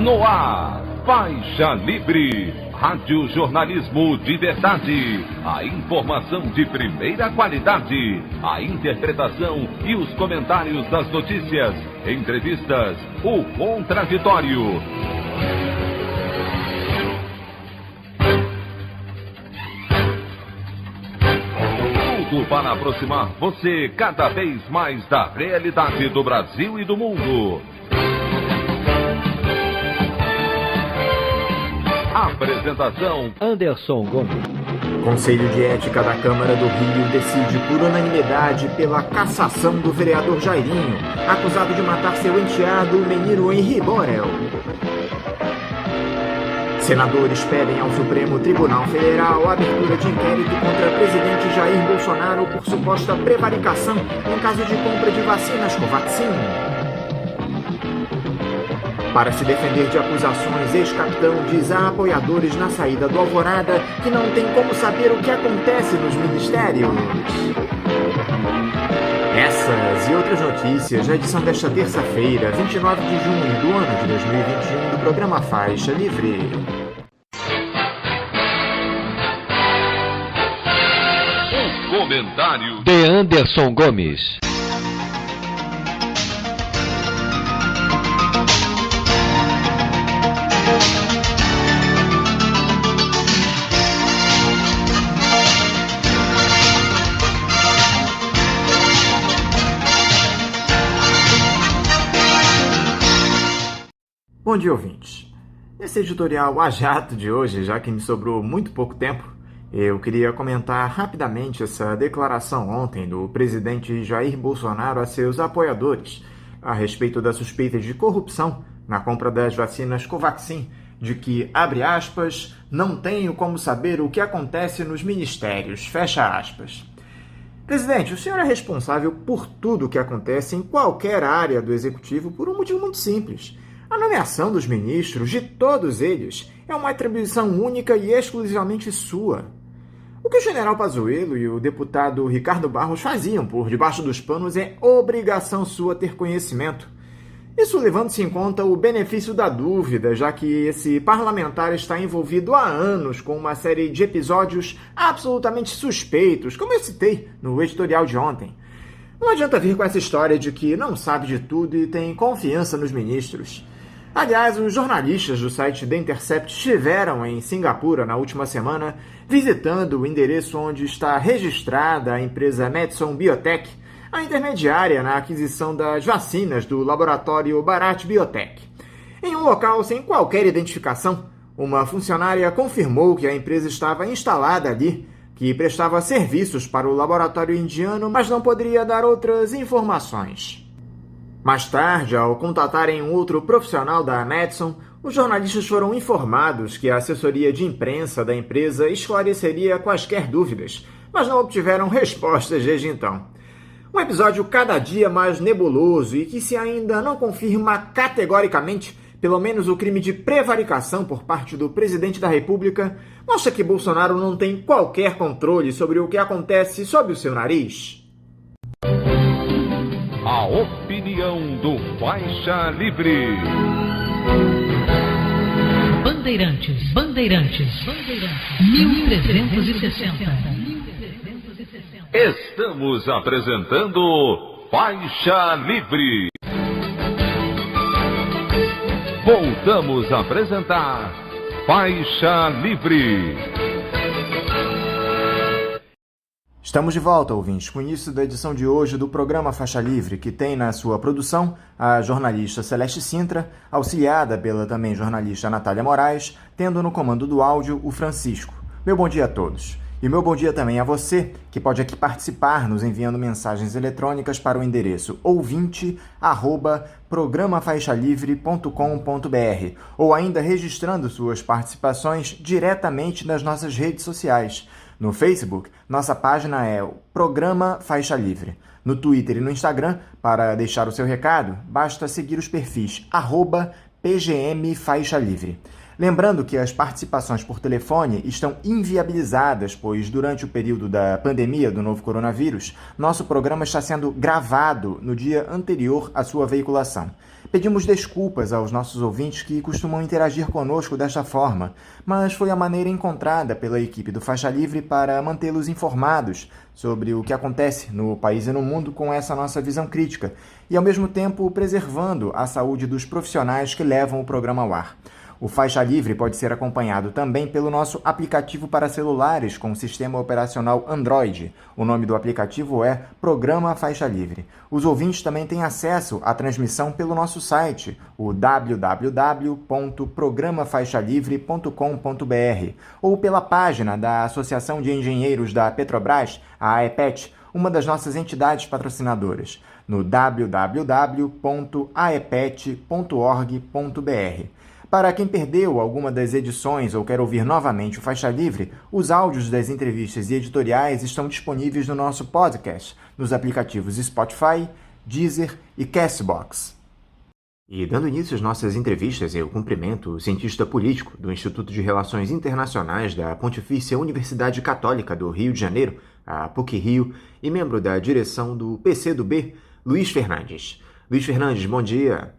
No ar, Faixa Livre, rádio jornalismo de verdade, a informação de primeira qualidade, a interpretação e os comentários das notícias, entrevistas, o contraditório. Tudo para aproximar você cada vez mais da realidade do Brasil e do mundo. Apresentação: Anderson Gomes. Conselho de Ética da Câmara do Rio decide por unanimidade pela cassação do vereador Jairinho, acusado de matar seu enteado, o menino Henri Borel. Senadores pedem ao Supremo Tribunal Federal a abertura de inquérito contra o presidente Jair Bolsonaro por suposta prevaricação em caso de compra de vacinas Covaxin. Para se defender de acusações, ex-capitão diz a apoiadores na saída do Alvorada que não tem como saber o que acontece nos ministérios. Essas e outras notícias na edição desta terça-feira, 29 de junho do ano de 2021, do programa Faixa Livre. O comentário de Anderson Gomes. Bom dia, ouvintes. Nesse editorial a jato de hoje, já que me sobrou muito pouco tempo, eu queria comentar rapidamente essa declaração ontem do presidente Jair Bolsonaro a seus apoiadores a respeito da suspeita de corrupção na compra das vacinas Covaxin, de que, abre aspas, não tenho como saber o que acontece nos ministérios, fecha aspas. Presidente, o senhor é responsável por tudo o que acontece em qualquer área do executivo por um motivo muito simples. A nomeação dos ministros, de todos eles, é uma atribuição única e exclusivamente sua. O que o general Pazuello e o deputado Ricardo Barros faziam por debaixo dos panos é obrigação sua ter conhecimento. Isso levando-se em conta o benefício da dúvida, já que esse parlamentar está envolvido há anos com uma série de episódios absolutamente suspeitos, como eu citei no editorial de ontem. Não adianta vir com essa história de que não sabe de tudo e tem confiança nos ministros. Aliás, os jornalistas do site The Intercept estiveram em Singapura na última semana, visitando o endereço onde está registrada a empresa Medson Biotech, a intermediária na aquisição das vacinas do laboratório Bharat Biotech. Em um local sem qualquer identificação, uma funcionária confirmou que a empresa estava instalada ali, que prestava serviços para o laboratório indiano, mas não poderia dar outras informações. Mais tarde, ao contatarem um outro profissional da Medson, os jornalistas foram informados que a assessoria de imprensa da empresa esclareceria quaisquer dúvidas, mas não obtiveram respostas desde então. Um episódio cada dia mais nebuloso e que, se ainda não confirma categoricamente pelo menos o crime de prevaricação por parte do presidente da República, mostra que Bolsonaro não tem qualquer controle sobre o que acontece sob o seu nariz. A opinião do Faixa Livre. Bandeirantes, 1360. Estamos apresentando Faixa Livre. Voltamos a apresentar Faixa Livre. Estamos de volta, ouvintes, com o início da edição de hoje do programa Faixa Livre, que tem na sua produção a jornalista Celeste Sintra, auxiliada pela também jornalista Natália Moraes, tendo no comando do áudio o Francisco. Meu bom dia a todos. E meu bom dia também a você, que pode aqui participar nos enviando mensagens eletrônicas para o endereço ouvinte@programafaixalivre.com.br ou ainda registrando suas participações diretamente nas nossas redes sociais. No Facebook, nossa página é o Programa Faixa Livre. No Twitter e no Instagram, para deixar o seu recado, basta seguir os perfis @PGM Faixa Livre. Lembrando que as participações por telefone estão inviabilizadas, pois durante o período da pandemia do novo coronavírus, nosso programa está sendo gravado no dia anterior à sua veiculação. Pedimos desculpas aos nossos ouvintes que costumam interagir conosco desta forma, mas foi a maneira encontrada pela equipe do Faixa Livre para mantê-los informados sobre o que acontece no país e no mundo com essa nossa visão crítica e, ao mesmo tempo, preservando a saúde dos profissionais que levam o programa ao ar. O Faixa Livre pode ser acompanhado também pelo nosso aplicativo para celulares com sistema operacional Android. O nome do aplicativo é Programa Faixa Livre. Os ouvintes também têm acesso à transmissão pelo nosso site, o www.programafaixalivre.com.br, ou pela página da Associação de Engenheiros da Petrobras, a AEPET, uma das nossas entidades patrocinadoras, no www.aepet.org.br. Para quem perdeu alguma das edições ou quer ouvir novamente o Faixa Livre, os áudios das entrevistas e editoriais estão disponíveis no nosso podcast, nos aplicativos Spotify, Deezer e Castbox. E dando início às nossas entrevistas, eu cumprimento o cientista político do Instituto de Relações Internacionais da Pontifícia Universidade Católica do Rio de Janeiro, a PUC-Rio, e membro da direção do PCdoB, Luiz Fernandes. Luiz Fernandes, bom dia.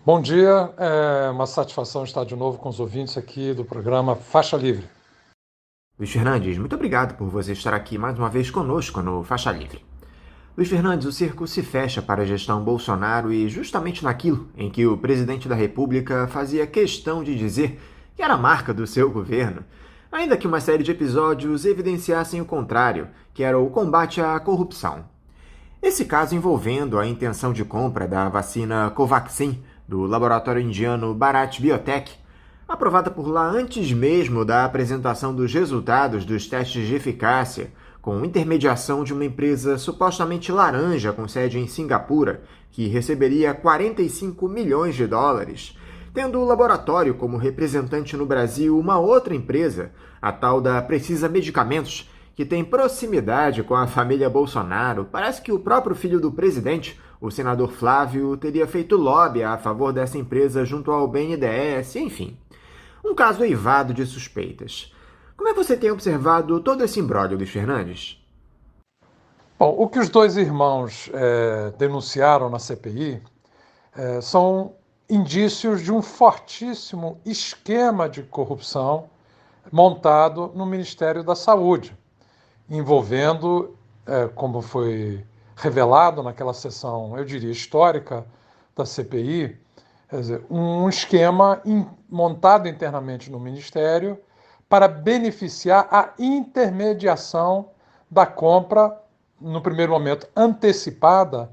Bom dia, é uma satisfação estar de novo com os ouvintes aqui do programa Faixa Livre. Luiz Fernandes, muito obrigado por você estar aqui mais uma vez conosco no Faixa Livre. Luiz Fernandes, o cerco se fecha para a gestão Bolsonaro e justamente naquilo em que o presidente da República fazia questão de dizer que era a marca do seu governo, ainda que uma série de episódios evidenciassem o contrário, que era o combate à corrupção. Esse caso envolvendo a intenção de compra da vacina Covaxin, do laboratório indiano Bharat Biotech, aprovada por lá antes mesmo da apresentação dos resultados dos testes de eficácia, com intermediação de uma empresa supostamente laranja com sede em Singapura, que receberia 45 milhões de dólares, tendo o laboratório como representante no Brasil uma outra empresa, a tal da Precisa Medicamentos, que tem proximidade com a família Bolsonaro. Parece que o próprio filho do presidente, o senador Flávio, teria feito lobby a favor dessa empresa junto ao BNDES, enfim. Um caso eivado de suspeitas. Como é que você tem observado todo esse imbróglio, Luiz Fernandes? Bom, o que os dois irmãos denunciaram na CPI são indícios de um fortíssimo esquema de corrupção montado no Ministério da Saúde, envolvendo, como foi revelado naquela sessão, eu diria, histórica da CPI, quer dizer, um esquema montado internamente no Ministério para beneficiar a intermediação da compra, no primeiro momento antecipada,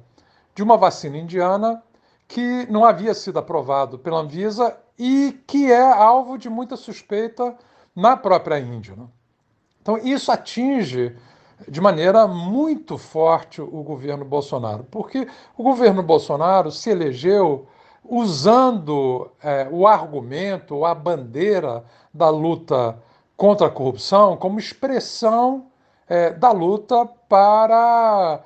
de uma vacina indiana que não havia sido aprovado pela Anvisa e que é alvo de muita suspeita na própria Índia, né? Então, isso atinge de maneira muito forte o governo Bolsonaro, porque o governo Bolsonaro se elegeu usando o argumento, a bandeira da luta contra a corrupção como expressão da luta para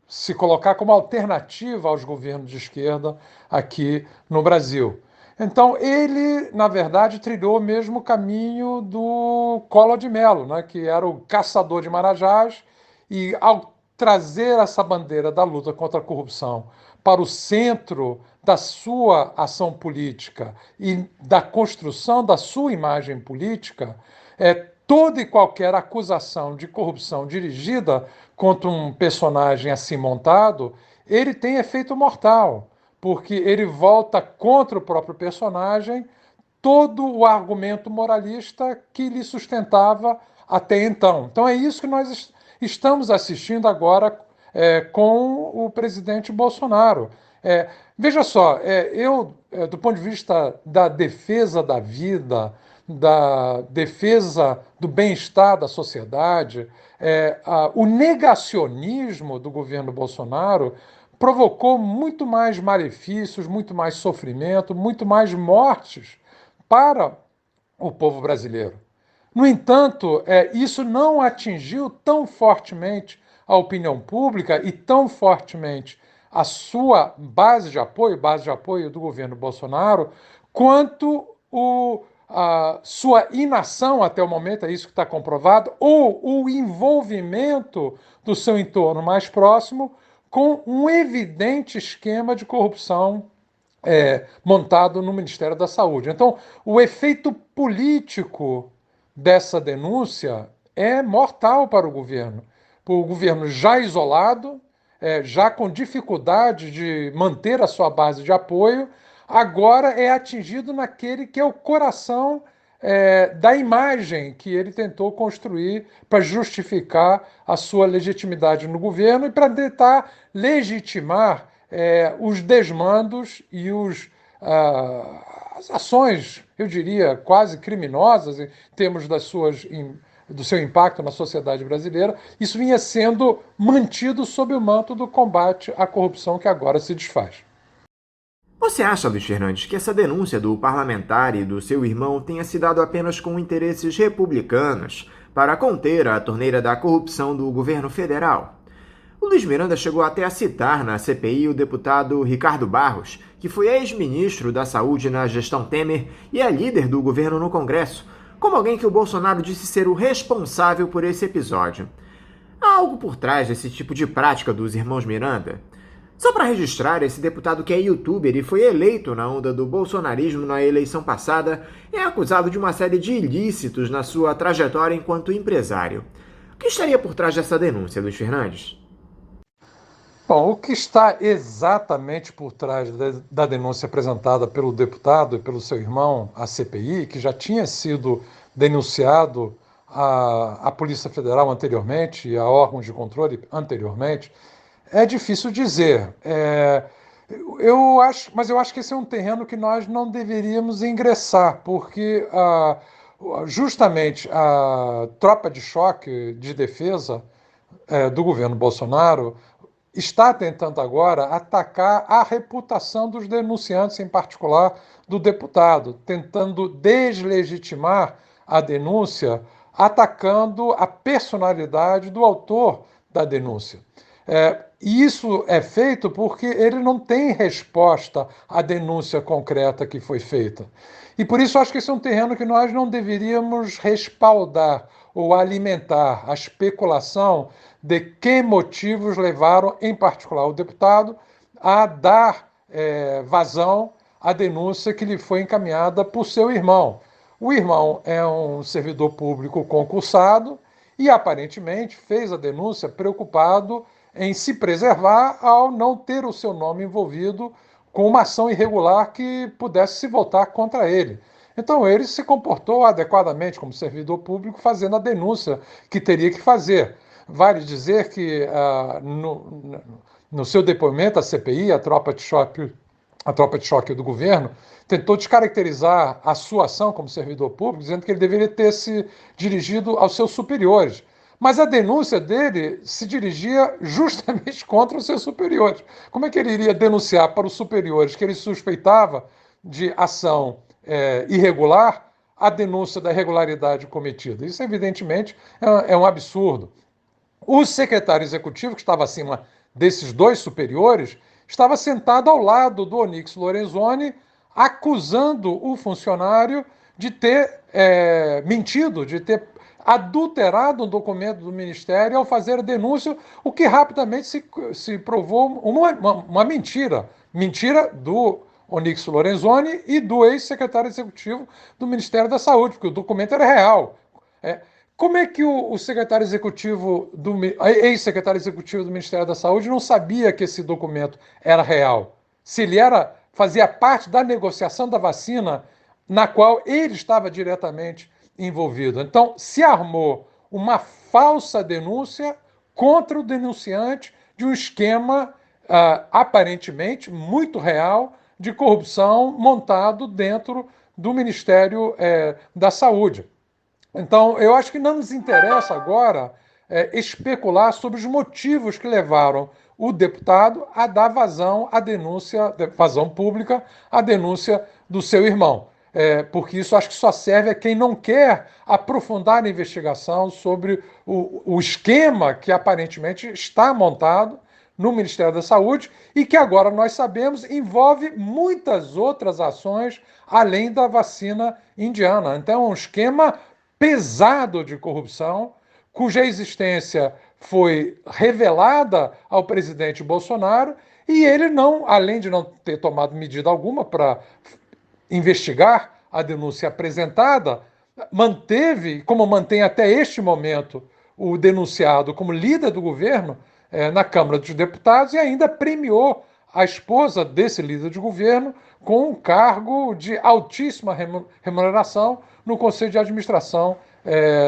se colocar como alternativa aos governos de esquerda aqui no Brasil. Então, ele, na verdade, trilhou o mesmo caminho do Collor de Mello, né, que era o caçador de marajás, e ao trazer essa bandeira da luta contra a corrupção para o centro da sua ação política e da construção da sua imagem política, toda e qualquer acusação de corrupção dirigida contra um personagem assim montado, ele tem efeito mortal, porque ele volta contra o próprio personagem todo o argumento moralista que lhe sustentava até então. Então é isso que nós estamos assistindo agora com o presidente Bolsonaro. Veja só, eu, do ponto de vista da defesa da vida, da defesa do bem-estar da sociedade, o negacionismo do governo Bolsonaro provocou muito mais malefícios, muito mais sofrimento, muito mais mortes para o povo brasileiro. No entanto, isso não atingiu tão fortemente a opinião pública e tão fortemente a sua base de apoio do governo Bolsonaro, quanto a sua inação até o momento, é isso que está comprovado, ou o envolvimento do seu entorno mais próximo com um evidente esquema de corrupção montado no Ministério da Saúde. Então, o efeito político dessa denúncia é mortal para o governo. O governo já isolado, já com dificuldade de manter a sua base de apoio, agora é atingido naquele que é o coração da imagem que ele tentou construir para justificar a sua legitimidade no governo e para tentar legitimar os desmandos e as ações, eu diria, quase criminosas em termos do seu impacto na sociedade brasileira. Isso vinha sendo mantido sob o manto do combate à corrupção que agora se desfaz. Você acha, Luiz Fernandes, que essa denúncia do parlamentar e do seu irmão tenha se dado apenas com interesses republicanos para conter a torneira da corrupção do governo federal? O Luiz Miranda chegou até a citar na CPI o deputado Ricardo Barros, que foi ex-ministro da Saúde na gestão Temer e é líder do governo no Congresso, como alguém que o Bolsonaro disse ser o responsável por esse episódio. Há algo por trás desse tipo de prática dos irmãos Miranda? Só para registrar, esse deputado que é youtuber e foi eleito na onda do bolsonarismo na eleição passada é acusado de uma série de ilícitos na sua trajetória enquanto empresário. O que estaria por trás dessa denúncia, Luiz Fernandes? Bom, o que está exatamente por trás da denúncia apresentada pelo deputado e pelo seu irmão à CPI, que já tinha sido denunciado à Polícia Federal anteriormente e a órgãos de controle anteriormente, é difícil dizer. Mas eu acho que esse é um terreno que nós não deveríamos ingressar, porque justamente a tropa de choque de defesa do governo Bolsonaro está tentando agora atacar a reputação dos denunciantes, em particular do deputado, tentando deslegitimar a denúncia, atacando a personalidade do autor da denúncia. E isso é feito porque ele não tem resposta à denúncia concreta que foi feita. E por isso acho que esse é um terreno que nós não deveríamos respaldar ou alimentar a especulação de que motivos levaram, em particular, o deputado a dar vazão à denúncia que lhe foi encaminhada por seu irmão. O irmão é um servidor público concursado e, aparentemente, fez a denúncia preocupado em se preservar ao não ter o seu nome envolvido com uma ação irregular que pudesse se voltar contra ele. Então, ele se comportou adequadamente como servidor público, fazendo a denúncia que teria que fazer. Vale dizer que, no seu depoimento à CPI, a tropa de choque do governo tentou descaracterizar a sua ação como servidor público, dizendo que ele deveria ter se dirigido aos seus superiores. Mas a denúncia dele se dirigia justamente contra os seus superiores. Como é que ele iria denunciar para os superiores que ele suspeitava de ação irregular a denúncia da irregularidade cometida? Isso, evidentemente, é um absurdo. O secretário executivo, que estava acima desses dois superiores, estava sentado ao lado do Onyx Lorenzoni, acusando o funcionário de ter mentido, de ter adulterado um documento do Ministério ao fazer a denúncia, o que rapidamente se provou uma mentira. Mentira do Onyx Lorenzoni e do ex-secretário executivo do Ministério da Saúde, porque o documento era real. Como é que o secretário executivo ex-secretário executivo do Ministério da Saúde não sabia que esse documento era real? Se ele fazia parte da negociação da vacina na qual ele estava diretamente envolvido. Então, se armou uma falsa denúncia contra o denunciante de um esquema aparentemente muito real de corrupção montado dentro do Ministério da Saúde. Então, eu acho que não nos interessa agora especular sobre os motivos que levaram o deputado a dar vazão à denúncia, vazão pública, à denúncia do seu irmão. Porque isso acho que só serve a quem não quer aprofundar a investigação sobre o esquema que aparentemente está montado no Ministério da Saúde e que agora nós sabemos envolve muitas outras ações além da vacina indiana. Então é um esquema pesado de corrupção, cuja existência foi revelada ao presidente Bolsonaro e ele não, além de não ter tomado medida alguma para investigar a denúncia apresentada, manteve, como mantém até este momento, o denunciado como líder do governo na Câmara dos Deputados e ainda premiou a esposa desse líder de governo com um cargo de altíssima remuneração no Conselho de Administração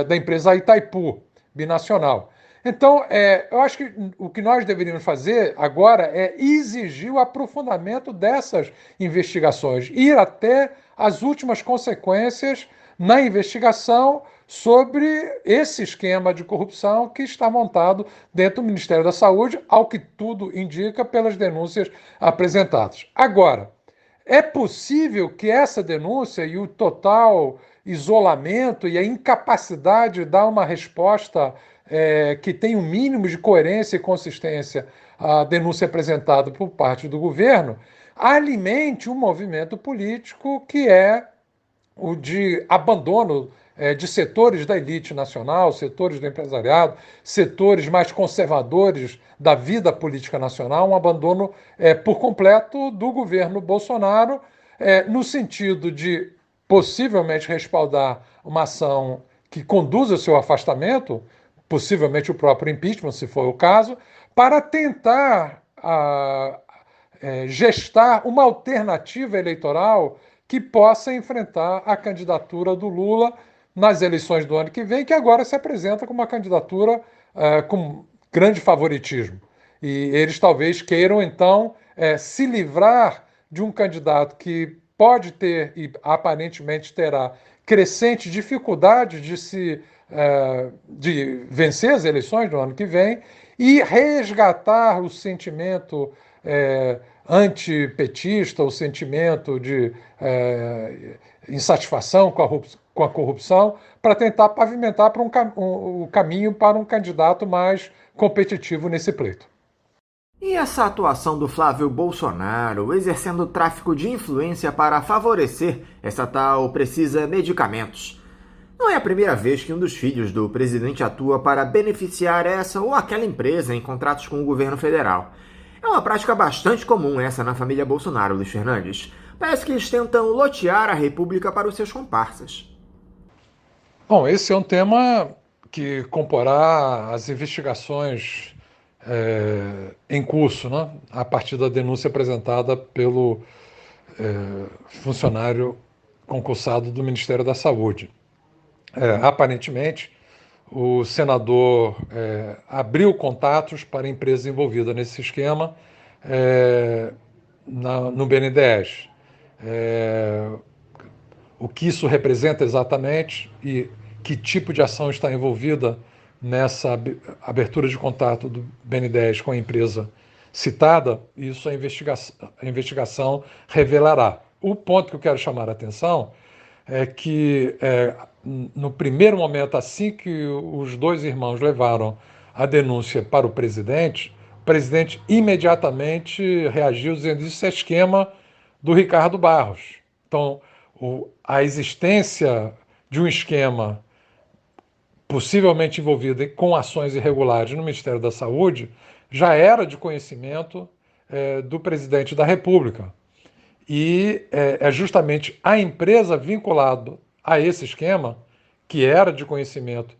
da empresa Itaipu Binacional. Então, eu acho que o que nós deveríamos fazer agora é exigir o aprofundamento dessas investigações, ir até as últimas consequências na investigação sobre esse esquema de corrupção que está montado dentro do Ministério da Saúde, ao que tudo indica pelas denúncias apresentadas. Agora, é possível que essa denúncia e o total isolamento e a incapacidade de dar uma resposta que tenha um mínimo de coerência e consistência à denúncia apresentada por parte do governo, alimente um movimento político que é o de abandono de setores da elite nacional, setores do empresariado, setores mais conservadores da vida política nacional, um abandono por completo do governo Bolsonaro, no sentido de possivelmente respaldar uma ação que conduza ao seu afastamento, possivelmente o próprio impeachment, se for o caso, para tentar gestar uma alternativa eleitoral que possa enfrentar a candidatura do Lula nas eleições do ano que vem, que agora se apresenta como uma candidatura com grande favoritismo. E eles talvez queiram, então, se livrar de um candidato que pode ter, e aparentemente terá, crescente dificuldade de vencer as eleições do ano que vem e resgatar o sentimento antipetista, o sentimento de insatisfação com a corrupção, para tentar pavimentar o caminho para um candidato mais competitivo nesse pleito. E essa atuação do Flávio Bolsonaro exercendo tráfico de influência para favorecer essa tal Precisa Medicamentos? Não é a primeira vez que um dos filhos do presidente atua para beneficiar essa ou aquela empresa em contratos com o governo federal. É uma prática bastante comum essa na família Bolsonaro, Luiz Fernandes. Parece que eles tentam lotear a República para os seus comparsas. Bom, esse é um tema que comporá as investigações em curso, né, a partir da denúncia apresentada pelo funcionário concursado do Ministério da Saúde. Aparentemente, o senador abriu contatos para a empresa envolvida nesse esquema no BNDES. O que isso representa exatamente e que tipo de ação está envolvida nessa abertura de contato do BNDES com a empresa citada, isso a investigação revelará. O ponto que eu quero chamar a atenção é que, no primeiro momento, assim que os dois irmãos levaram a denúncia para o presidente imediatamente reagiu dizendo isso é esquema do Ricardo Barros. Então, a existência de um esquema possivelmente envolvido com ações irregulares no Ministério da Saúde já era de conhecimento do presidente da República. E é justamente a empresa vinculada a esse esquema, que era de conhecimento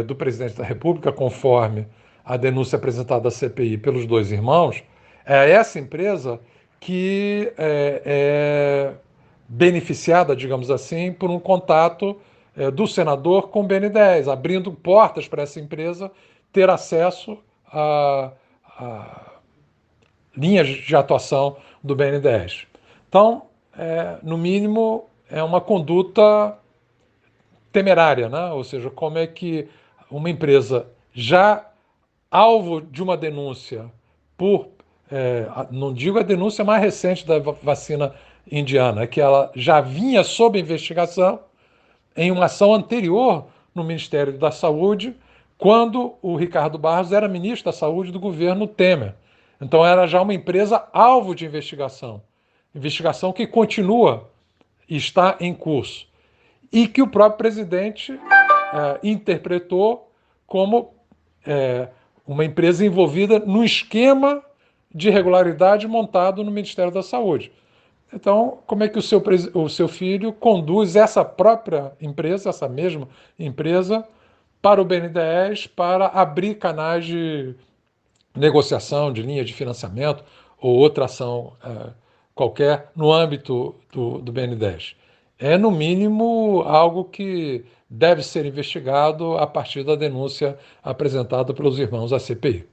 do presidente da República, conforme a denúncia apresentada à CPI pelos dois irmãos, é essa empresa que é beneficiada, digamos assim, por um contato do senador com o BNDES, abrindo portas para essa empresa ter acesso a linhas de atuação do BNDES. Então, no mínimo, é uma conduta temerária, né? Ou seja, como é que uma empresa já alvo de uma denúncia por, não digo a denúncia mais recente da vacina indiana, é que ela já vinha sob investigação em uma ação anterior no Ministério da Saúde, quando o Ricardo Barros era ministro da Saúde do governo Temer. Então era já uma empresa alvo de investigação. Investigação que continua e está em curso. E que o próprio presidente interpretou como uma empresa envolvida no esquema de irregularidade montado no Ministério da Saúde. Então, como é que o seu filho conduz essa própria empresa, essa mesma empresa, para o BNDES, para abrir canais de negociação, de linha de financiamento ou outra ação qualquer no âmbito do BNDES? É, no mínimo, algo que deve ser investigado a partir da denúncia apresentada pelos irmãos à CPI.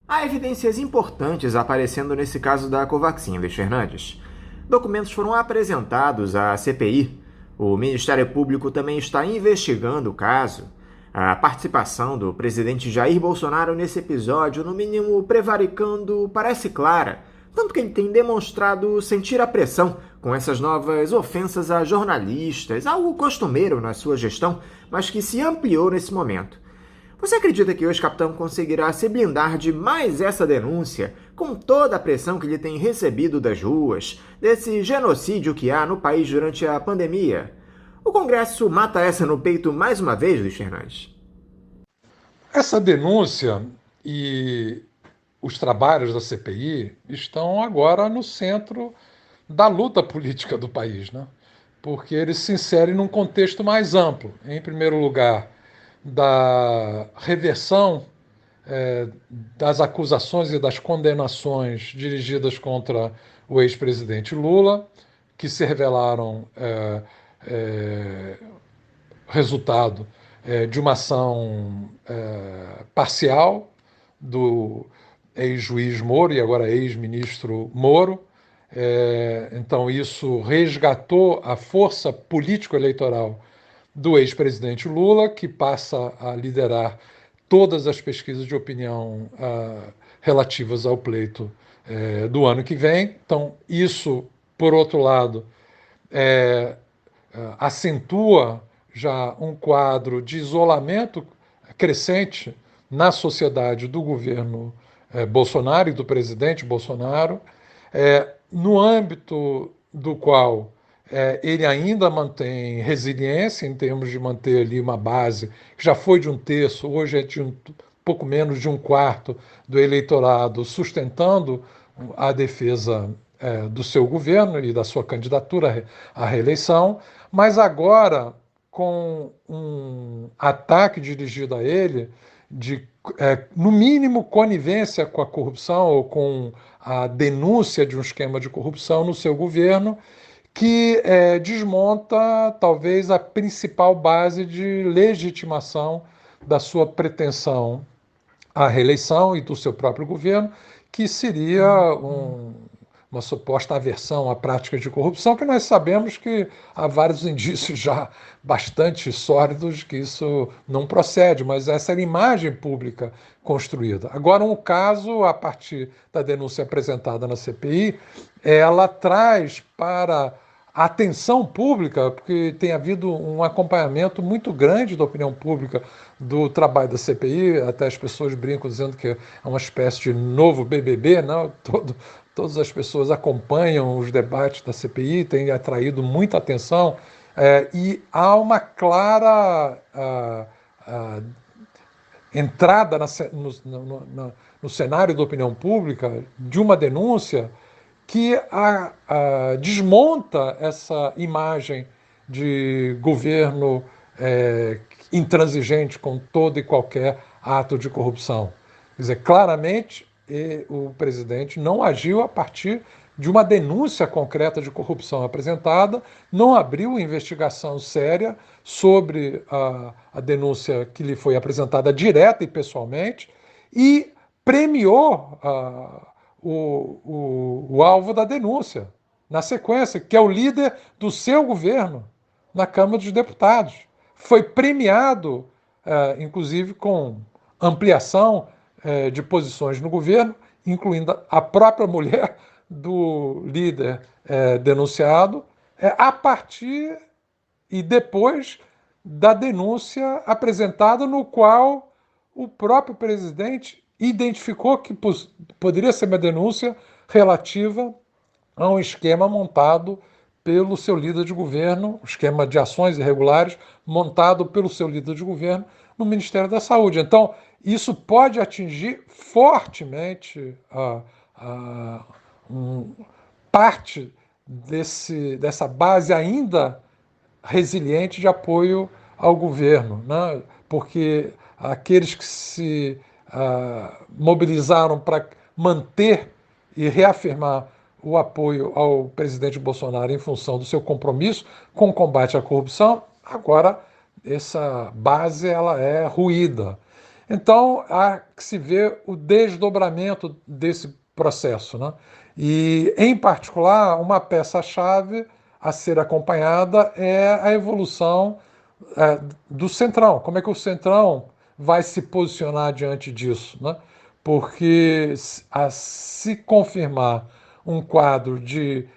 Há evidências importantes aparecendo nesse caso da Covaxin, Luiz Fernandes. Documentos foram apresentados à CPI. O Ministério Público também está investigando o caso. A participação do presidente Jair Bolsonaro nesse episódio, no mínimo prevaricando, parece clara, tanto que ele tem demonstrado sentir a pressão com essas novas ofensas a jornalistas, algo costumeiro na sua gestão, mas que se ampliou nesse momento. Você acredita que hoje, capitão, conseguirá se blindar de mais essa denúncia, com toda a pressão que ele tem recebido das ruas, desse genocídio que há no país durante a pandemia? O Congresso mata essa no peito mais uma vez, Luiz Fernandes? Essa denúncia e os trabalhos da CPI estão agora no centro da luta política do país, né? Porque eles se inserem num contexto mais amplo. Em primeiro lugar, da reversão das acusações e das condenações dirigidas contra o ex-presidente Lula, que se revelaram resultado de uma ação parcial do ex-juiz Moro e agora ex-ministro Moro. Então isso resgatou a força político-eleitoral do ex-presidente Lula, que passa a liderar todas as pesquisas de opinião relativas ao pleito do ano que vem. Então, isso, por outro lado, acentua já um quadro de isolamento crescente na sociedade do governo Bolsonaro e do presidente Bolsonaro, no âmbito do qual ele ainda mantém resiliência em termos de manter ali uma base que já foi de 1/3, hoje é de pouco menos de 1/4 do eleitorado sustentando a defesa do seu governo e da sua candidatura à reeleição, mas agora com um ataque dirigido a ele de, no mínimo, conivência com a corrupção ou com a denúncia de um esquema de corrupção no seu governo, que desmonta talvez a principal base de legitimação da sua pretensão à reeleição e do seu próprio governo, que seria uma suposta aversão à prática de corrupção, que nós sabemos que há vários indícios já bastante sólidos que isso não procede, mas essa era a imagem pública construída. Agora, um caso, a partir da denúncia apresentada na CPI, ela traz para a atenção pública, porque tem havido um acompanhamento muito grande da opinião pública do trabalho da CPI, até as pessoas brincam dizendo que é uma espécie de novo BBB, não? Todas as pessoas acompanham os debates da CPI, tem atraído muita atenção, e há uma clara entrada no cenário da opinião pública de uma denúncia que desmonta essa imagem de governo intransigente com todo e qualquer ato de corrupção. Quer dizer, claramente o presidente não agiu a partir de uma denúncia concreta de corrupção apresentada, não abriu investigação séria sobre a denúncia que lhe foi apresentada direta e pessoalmente e premiou o alvo da denúncia, na sequência, que é o líder do seu governo na Câmara dos Deputados. Foi premiado, inclusive, com ampliação de posições no governo, incluindo a própria mulher do líder denunciado, a partir e depois da denúncia apresentada, no qual o próprio presidente identificou que poderia ser uma denúncia relativa a um esquema montado pelo seu líder de governo, um esquema de ações irregulares montado pelo seu líder de governo no Ministério da Saúde. Então, isso pode atingir fortemente parte dessa base ainda resiliente de apoio ao governo, né? Porque aqueles que se mobilizaram para manter e reafirmar o apoio ao presidente Bolsonaro em função do seu compromisso com o combate à corrupção, agora essa base ela é ruída. Então, há que se ver o desdobramento desse processo, né? E, em particular, uma peça-chave a ser acompanhada é a evolução do Centrão. Como é que o Centrão vai se posicionar diante disso, né? Porque, se confirmar um quadro de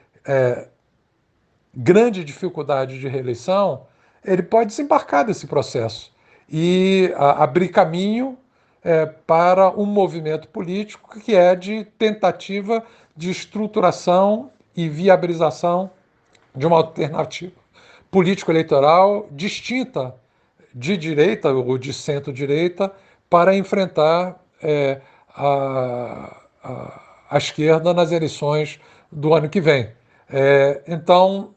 grande dificuldade de reeleição, ele pode desembarcar desse processo e abrir caminho para um movimento político que é de tentativa de estruturação e viabilização de uma alternativa político-eleitoral distinta de direita ou de centro-direita para enfrentar a esquerda nas eleições do ano que vem. Então,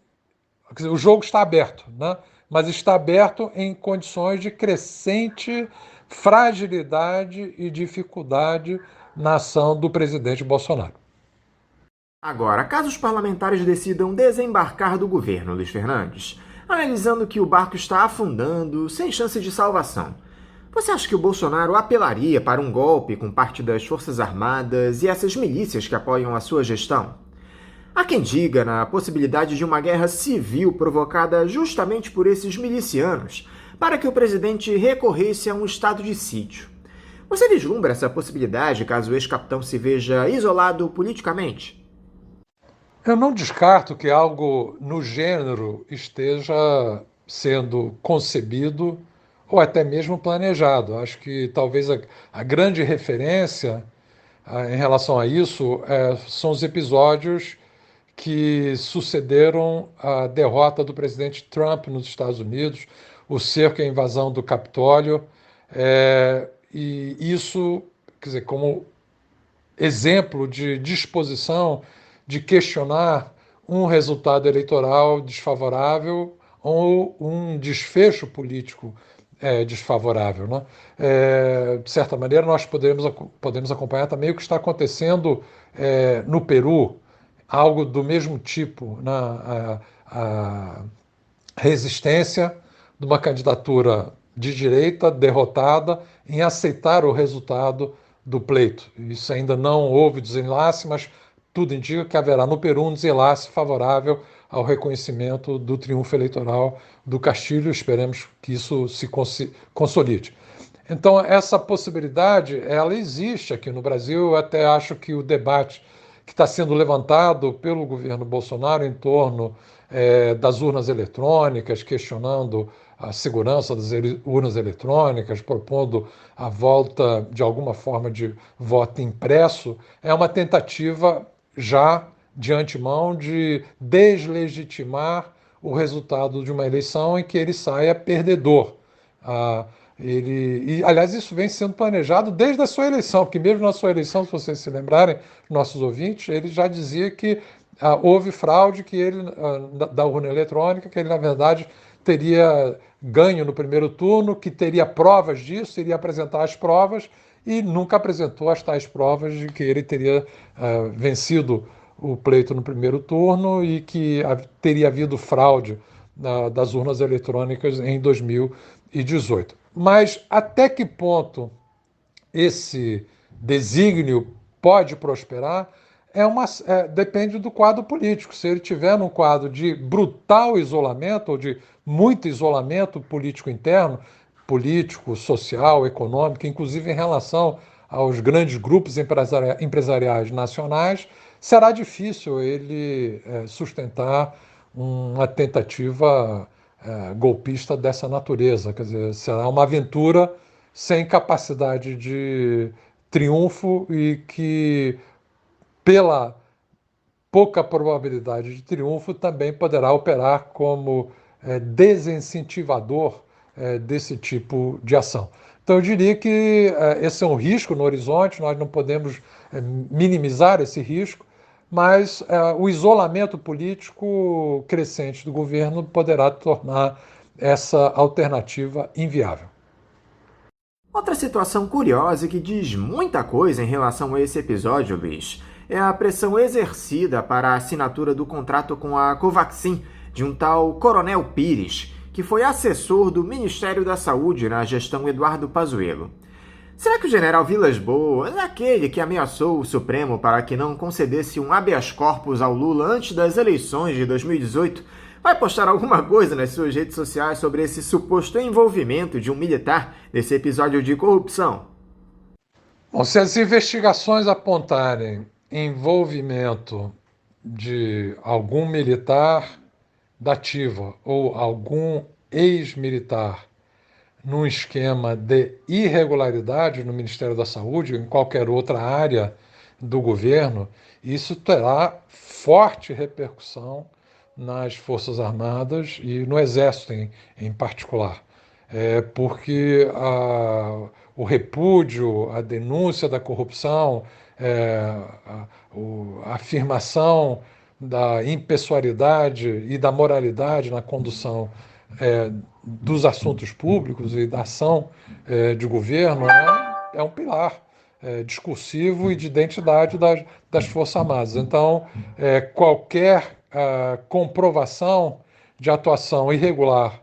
quer dizer, o jogo está aberto, né? Mas está aberto em condições de crescente fragilidade e dificuldade na ação do presidente Bolsonaro. Agora, caso os parlamentares decidam desembarcar do governo, Luiz Fernandes, analisando que o barco está afundando, sem chance de salvação, você acha que o Bolsonaro apelaria para um golpe com parte das Forças Armadas e essas milícias que apoiam a sua gestão? Há quem diga na possibilidade de uma guerra civil provocada justamente por esses milicianos, para que o presidente recorresse a um estado de sítio. Você vislumbra essa possibilidade caso o ex-capitão se veja isolado politicamente? Eu não descarto que algo no gênero esteja sendo concebido ou até mesmo planejado. Acho que talvez a grande referência em relação a isso são os episódios que sucederam a derrota do presidente Trump nos Estados Unidos, o cerco e a invasão do Capitólio, e isso, quer dizer, como exemplo de disposição de questionar um resultado eleitoral desfavorável ou um desfecho político desfavorável, né? De certa maneira, nós podemos acompanhar também o que está acontecendo no Peru, algo do mesmo tipo, né? A resistência de uma candidatura de direita derrotada em aceitar o resultado do pleito. Isso ainda não houve desenlace, mas tudo indica que haverá no Peru um desenlace favorável ao reconhecimento do triunfo eleitoral do Castillo. Esperemos que isso se consolide. Então, essa possibilidade, ela existe aqui no Brasil. Eu até acho que o debate que está sendo levantado pelo governo Bolsonaro em torno das urnas eletrônicas, questionando a segurança das urnas eletrônicas, propondo a volta, de alguma forma, de voto impresso, é uma tentativa já de antemão de deslegitimar o resultado de uma eleição em que ele saia perdedor. Aliás, isso vem sendo planejado desde a sua eleição, porque mesmo na sua eleição, se vocês se lembrarem, nossos ouvintes, ele já dizia que houve fraude que ele, da urna eletrônica, que ele, na verdade, teria ganho no primeiro turno, que teria provas disso, iria apresentar as provas, e nunca apresentou as tais provas de que ele teria vencido o pleito no primeiro turno e que teria havido fraude das urnas eletrônicas em 2018. Mas até que ponto esse desígnio pode prosperar depende do quadro político. Se ele tiver num quadro de brutal isolamento ou de muito isolamento político interno, político, social, econômico, inclusive em relação aos grandes grupos empresariais nacionais, será difícil ele sustentar uma tentativa golpista dessa natureza. Quer dizer, será uma aventura sem capacidade de triunfo e que, pela pouca probabilidade de triunfo, também poderá operar como desincentivador desse tipo de ação. Então, eu diria que esse é um risco no horizonte, nós não podemos minimizar esse risco, mas o isolamento político crescente do governo poderá tornar essa alternativa inviável. Outra situação curiosa e que diz muita coisa em relação a esse episódio, Luiz, é a pressão exercida para a assinatura do contrato com a Covaxin de um tal Coronel Pires, que foi assessor do Ministério da Saúde na gestão Eduardo Pazuello. Será que o general Vilas Boas, aquele que ameaçou o Supremo para que não concedesse um habeas corpus ao Lula antes das eleições de 2018, vai postar alguma coisa nas suas redes sociais sobre esse suposto envolvimento de um militar nesse episódio de corrupção? Bom, se as investigações apontarem envolvimento de algum militar da ativa ou algum ex-militar num esquema de irregularidade no Ministério da Saúde ou em qualquer outra área do governo, isso terá forte repercussão nas Forças Armadas e no Exército em particular. Porque o repúdio, a denúncia da corrupção, a afirmação da impessoalidade e da moralidade na condução dos assuntos públicos e da ação de governo é um pilar discursivo e de identidade das Forças Armadas. Então, qualquer comprovação de atuação irregular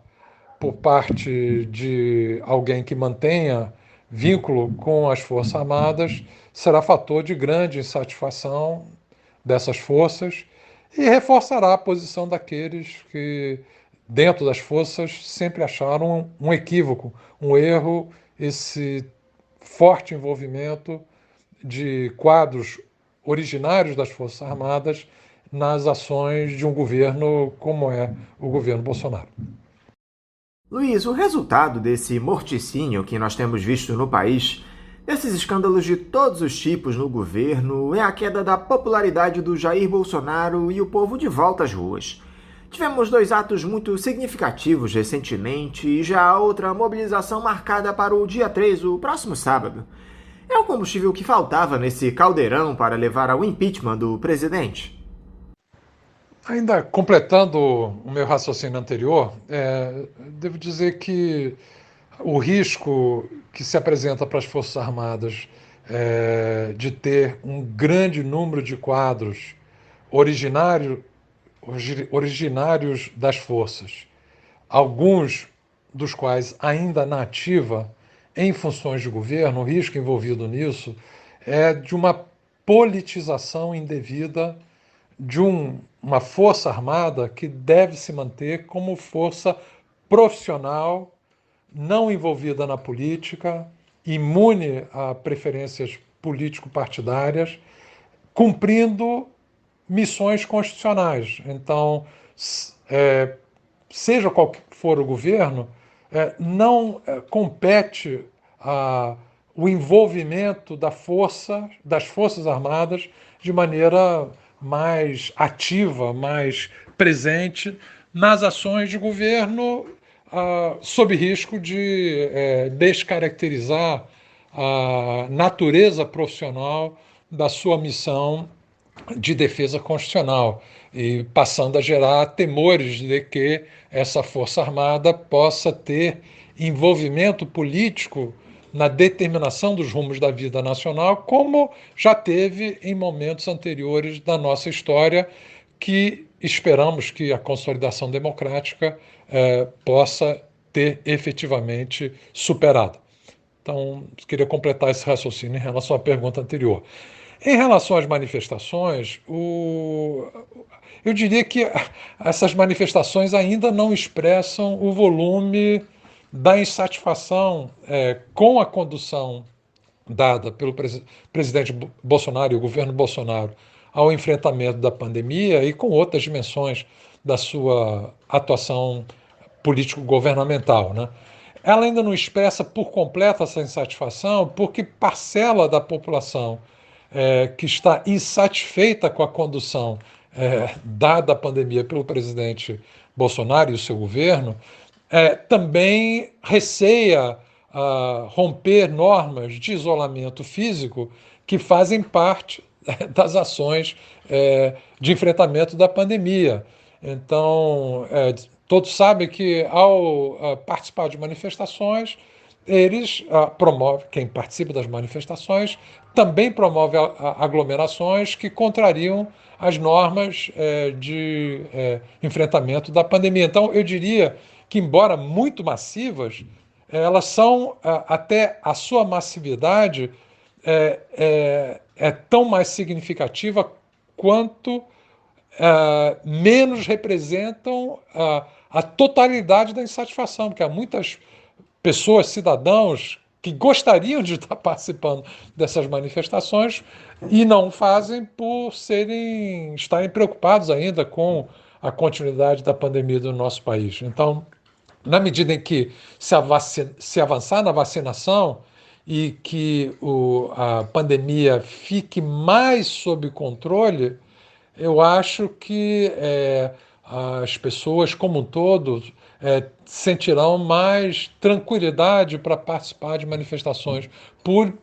por parte de alguém que mantenha vínculo com as Forças Armadas será fator de grande insatisfação dessas forças e reforçará a posição daqueles que, dentro das forças, sempre acharam um equívoco, um erro, esse forte envolvimento de quadros originários das Forças Armadas nas ações de um governo como é o governo Bolsonaro. Luiz, o resultado desse morticínio que nós temos visto no país, desses escândalos de todos os tipos no governo, é a queda da popularidade do Jair Bolsonaro e o povo de volta às ruas. Tivemos 2 atos muito significativos recentemente e já há outra mobilização marcada para o dia 3, o próximo sábado. É o combustível que faltava nesse caldeirão para levar ao impeachment do presidente? Ainda completando o meu raciocínio anterior, devo dizer que o risco que se apresenta para as Forças Armadas de ter um grande número de quadros originários das forças, alguns dos quais ainda na ativa em funções de governo, o risco envolvido nisso é de uma politização indevida de uma força armada que deve se manter como força profissional, não envolvida na política, imune a preferências político-partidárias, cumprindo missões constitucionais. Então, seja qual for o governo, não compete o envolvimento das Forças Armadas de maneira mais ativa, mais presente nas ações de governo, sob risco de descaracterizar a natureza profissional da sua missão de defesa constitucional e passando a gerar temores de que essa Força Armada possa ter envolvimento político na determinação dos rumos da vida nacional, como já teve em momentos anteriores da nossa história, que esperamos que a consolidação democrática possa ter efetivamente superado. Então, queria completar esse raciocínio em relação à pergunta anterior. Em relação às manifestações, eu diria que essas manifestações ainda não expressam o volume da insatisfação com a condução dada pelo presidente Bolsonaro e o governo Bolsonaro ao enfrentamento da pandemia e com outras dimensões da sua atuação político-governamental, né? ela ainda não expressa por completo essa insatisfação, porque parcela da população que está insatisfeita com a condução dada a pandemia pelo presidente Bolsonaro e o seu governo, também receia romper normas de isolamento físico que fazem parte das ações de enfrentamento da pandemia. Então, todos sabem que ao participar de manifestações, eles promovem, quem participa das manifestações, também promove aglomerações que contrariam as normas de enfrentamento da pandemia. Então, eu diria que, embora muito massivas, elas são, até a sua massividade, tão mais significativa quanto menos representam a totalidade da insatisfação, porque há muitas pessoas, cidadãos, que gostariam de estar participando dessas manifestações e não fazem por estarem preocupados ainda com a continuidade da pandemia do nosso país. Então, na medida em que se avançar na vacinação e que a pandemia fique mais sob controle, eu acho que as pessoas como um todo sentirão mais tranquilidade para participar de manifestações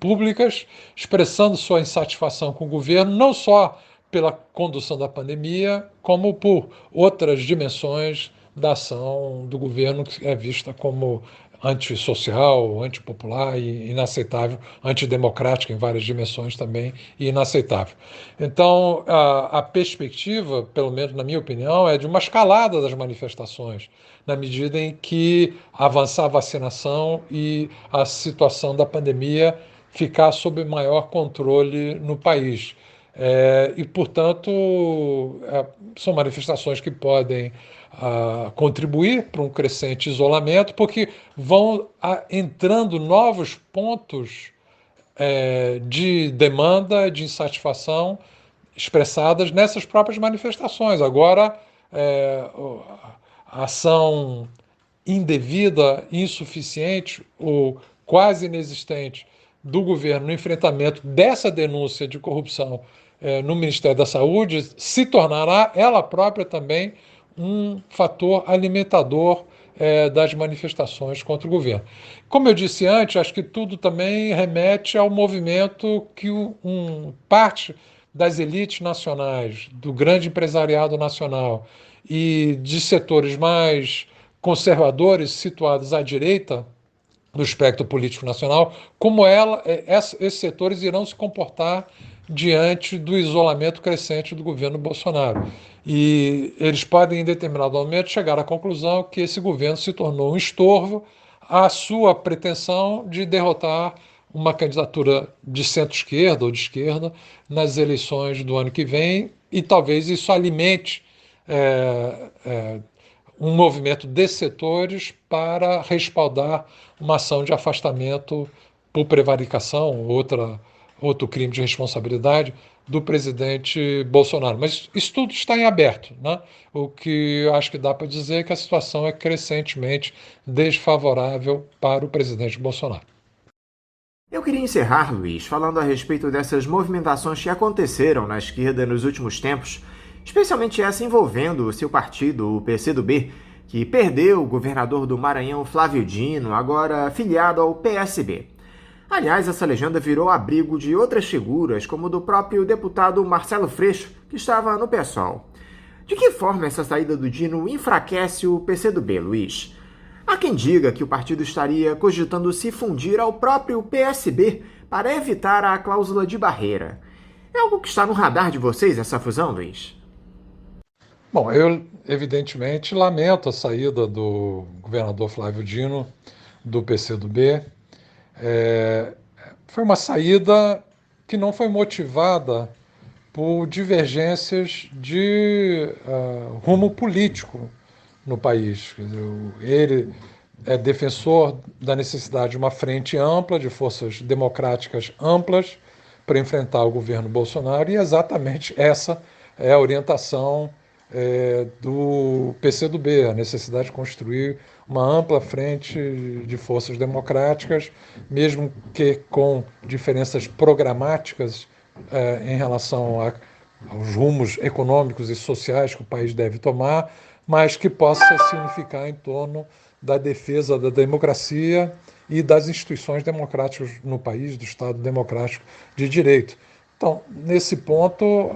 públicas, expressando sua insatisfação com o governo, não só pela condução da pandemia, como por outras dimensões da ação do governo, que é vista como antissocial, antipopular e inaceitável, antidemocrática em várias dimensões também e inaceitável. Então, a perspectiva, pelo menos na minha opinião, é de uma escalada das manifestações, na medida em que avançar a vacinação e a situação da pandemia ficar sob maior controle no país. E, portanto, são manifestações que podem contribuir para um crescente isolamento, porque vão entrando novos pontos de demanda, de insatisfação expressadas nessas próprias manifestações. Agora, a ação indevida, insuficiente ou quase inexistente do governo no enfrentamento dessa denúncia de corrupção no Ministério da Saúde se tornará ela própria também um fator alimentador das manifestações contra o governo. Como eu disse antes, acho que tudo também remete ao movimento que parte das elites nacionais, do grande empresariado nacional e de setores mais conservadores situados à direita do espectro político nacional, como esses setores irão se comportar diante do isolamento crescente do governo Bolsonaro. E eles podem, em determinado momento, chegar à conclusão que esse governo se tornou um estorvo à sua pretensão de derrotar uma candidatura de centro-esquerda ou de esquerda nas eleições do ano que vem, e talvez isso alimente um movimento de setores para respaldar uma ação de afastamento por prevaricação, outro crime de responsabilidade do presidente Bolsonaro. Mas isso tudo está em aberto, né? O que eu acho que dá para dizer é que a situação é crescentemente desfavorável para o presidente Bolsonaro. Eu queria encerrar, Luiz, falando a respeito dessas movimentações que aconteceram na esquerda nos últimos tempos, especialmente essa envolvendo o seu partido, o PCdoB, que perdeu o governador do Maranhão, Flávio Dino, agora filiado ao PSB. Aliás, essa legenda virou abrigo de outras figuras, como do próprio deputado Marcelo Freixo, que estava no PSOL. De que forma essa saída do Dino enfraquece o PCdoB, Luiz? Há quem diga que o partido estaria cogitando se fundir ao próprio PSB para evitar a cláusula de barreira. É algo que está no radar de vocês, essa fusão, Luiz? Bom, eu evidentemente lamento a saída do governador Flávio Dino do PCdoB. Foi uma saída que não foi motivada por divergências de rumo político no país. Ele é defensor da necessidade de uma frente ampla, de forças democráticas amplas, para enfrentar o governo Bolsonaro, e exatamente essa é a orientação do PCdoB, a necessidade de construir uma ampla frente de forças democráticas, mesmo que com diferenças programáticas em relação aos rumos econômicos e sociais que o país deve tomar, mas que possa se unificar em torno da defesa da democracia e das instituições democráticas no país, do Estado democrático de direito. Então, nesse ponto,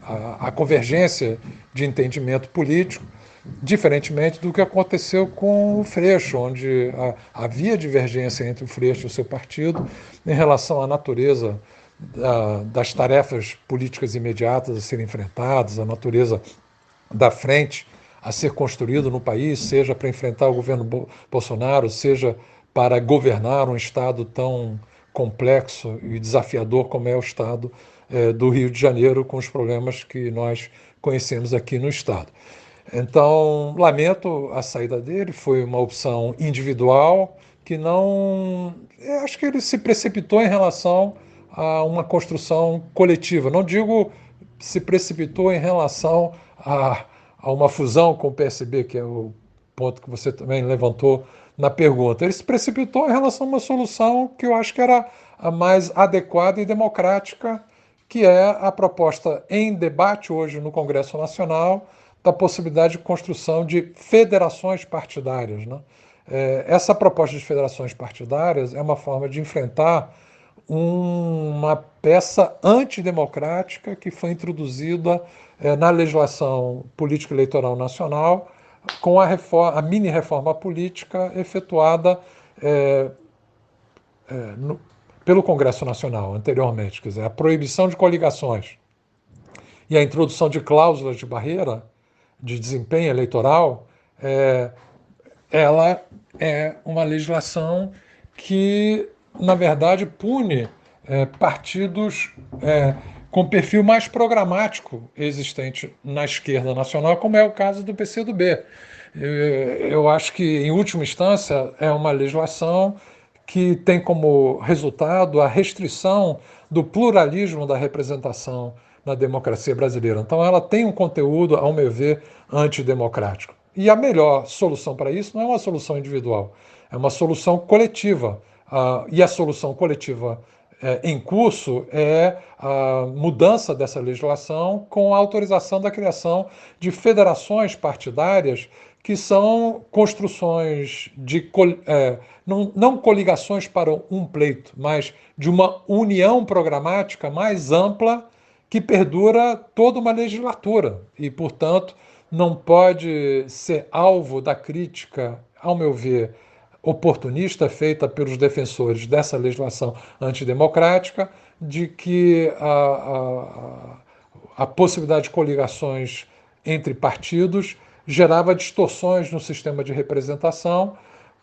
a convergência de entendimento político, diferentemente do que aconteceu com o Freixo, onde havia divergência entre o Freixo e o seu partido em relação à natureza das tarefas políticas imediatas a serem enfrentadas, a natureza da frente a ser construído no país, seja para enfrentar o governo Bolsonaro, seja para governar um Estado tão complexo e desafiador como é o Estado do Rio de Janeiro, com os problemas que nós conhecemos aqui no Estado. Então, lamento a saída dele, foi uma opção individual que não... acho que ele se precipitou em relação a uma construção coletiva. Não digo se precipitou em relação a uma fusão com o PSB, que é o ponto que você também levantou na pergunta. Ele se precipitou em relação a uma solução que eu acho que era a mais adequada e democrática, que é a proposta em debate hoje no Congresso Nacional da possibilidade de construção de federações partidárias, né? Essa proposta de federações partidárias é uma forma de enfrentar uma peça antidemocrática que foi introduzida na legislação político-eleitoral nacional com a mini-reforma política efetuada pelo Congresso Nacional anteriormente, quer dizer, a proibição de coligações e a introdução de cláusulas de barreira de desempenho eleitoral, ela é uma legislação que, na verdade, pune partidos com perfil mais programático existente na esquerda nacional, como é o caso do PCdoB. Eu acho que, em última instância, é uma legislação que tem como resultado a restrição do pluralismo da representação na democracia brasileira. Então, ela tem um conteúdo, ao meu ver, antidemocrático. E a melhor solução para isso não é uma solução individual, é uma solução coletiva. E a solução coletiva em curso é a mudança dessa legislação com a autorização da criação de federações partidárias que são construções de não coligações para um pleito, mas de uma união programática mais ampla que perdura toda uma legislatura e, portanto, não pode ser alvo da crítica, ao meu ver, oportunista feita pelos defensores dessa legislação antidemocrática, de que a possibilidade de coligações entre partidos gerava distorções no sistema de representação,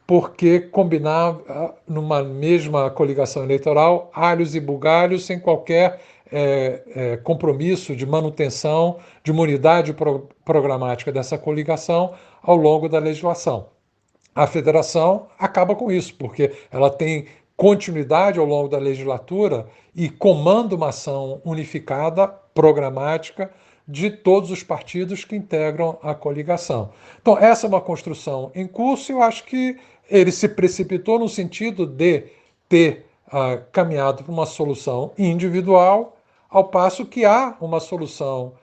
porque combinava, numa mesma coligação eleitoral, alhos e bugalhos sem qualquer compromisso de manutenção de uma unidade programática dessa coligação ao longo da legislação. A federação acaba com isso, porque ela tem continuidade ao longo da legislatura e comanda uma ação unificada, programática, de todos os partidos que integram a coligação. Então, essa é uma construção em curso e eu acho que ele se precipitou no sentido de ter caminhado para uma solução individual, ao passo que há uma solução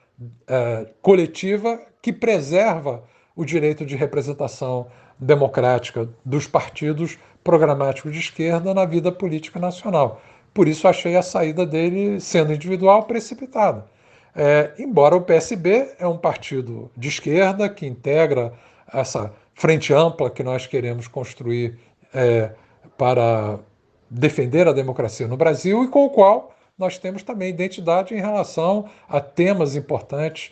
coletiva que preserva o direito de representação democrática dos partidos programáticos de esquerda na vida política nacional. Por isso achei a saída dele, sendo individual, precipitada. Embora o PSB é um partido de esquerda que integra essa frente ampla que nós queremos construir para defender a democracia no Brasil e com o qual nós temos também identidade em relação a temas importantes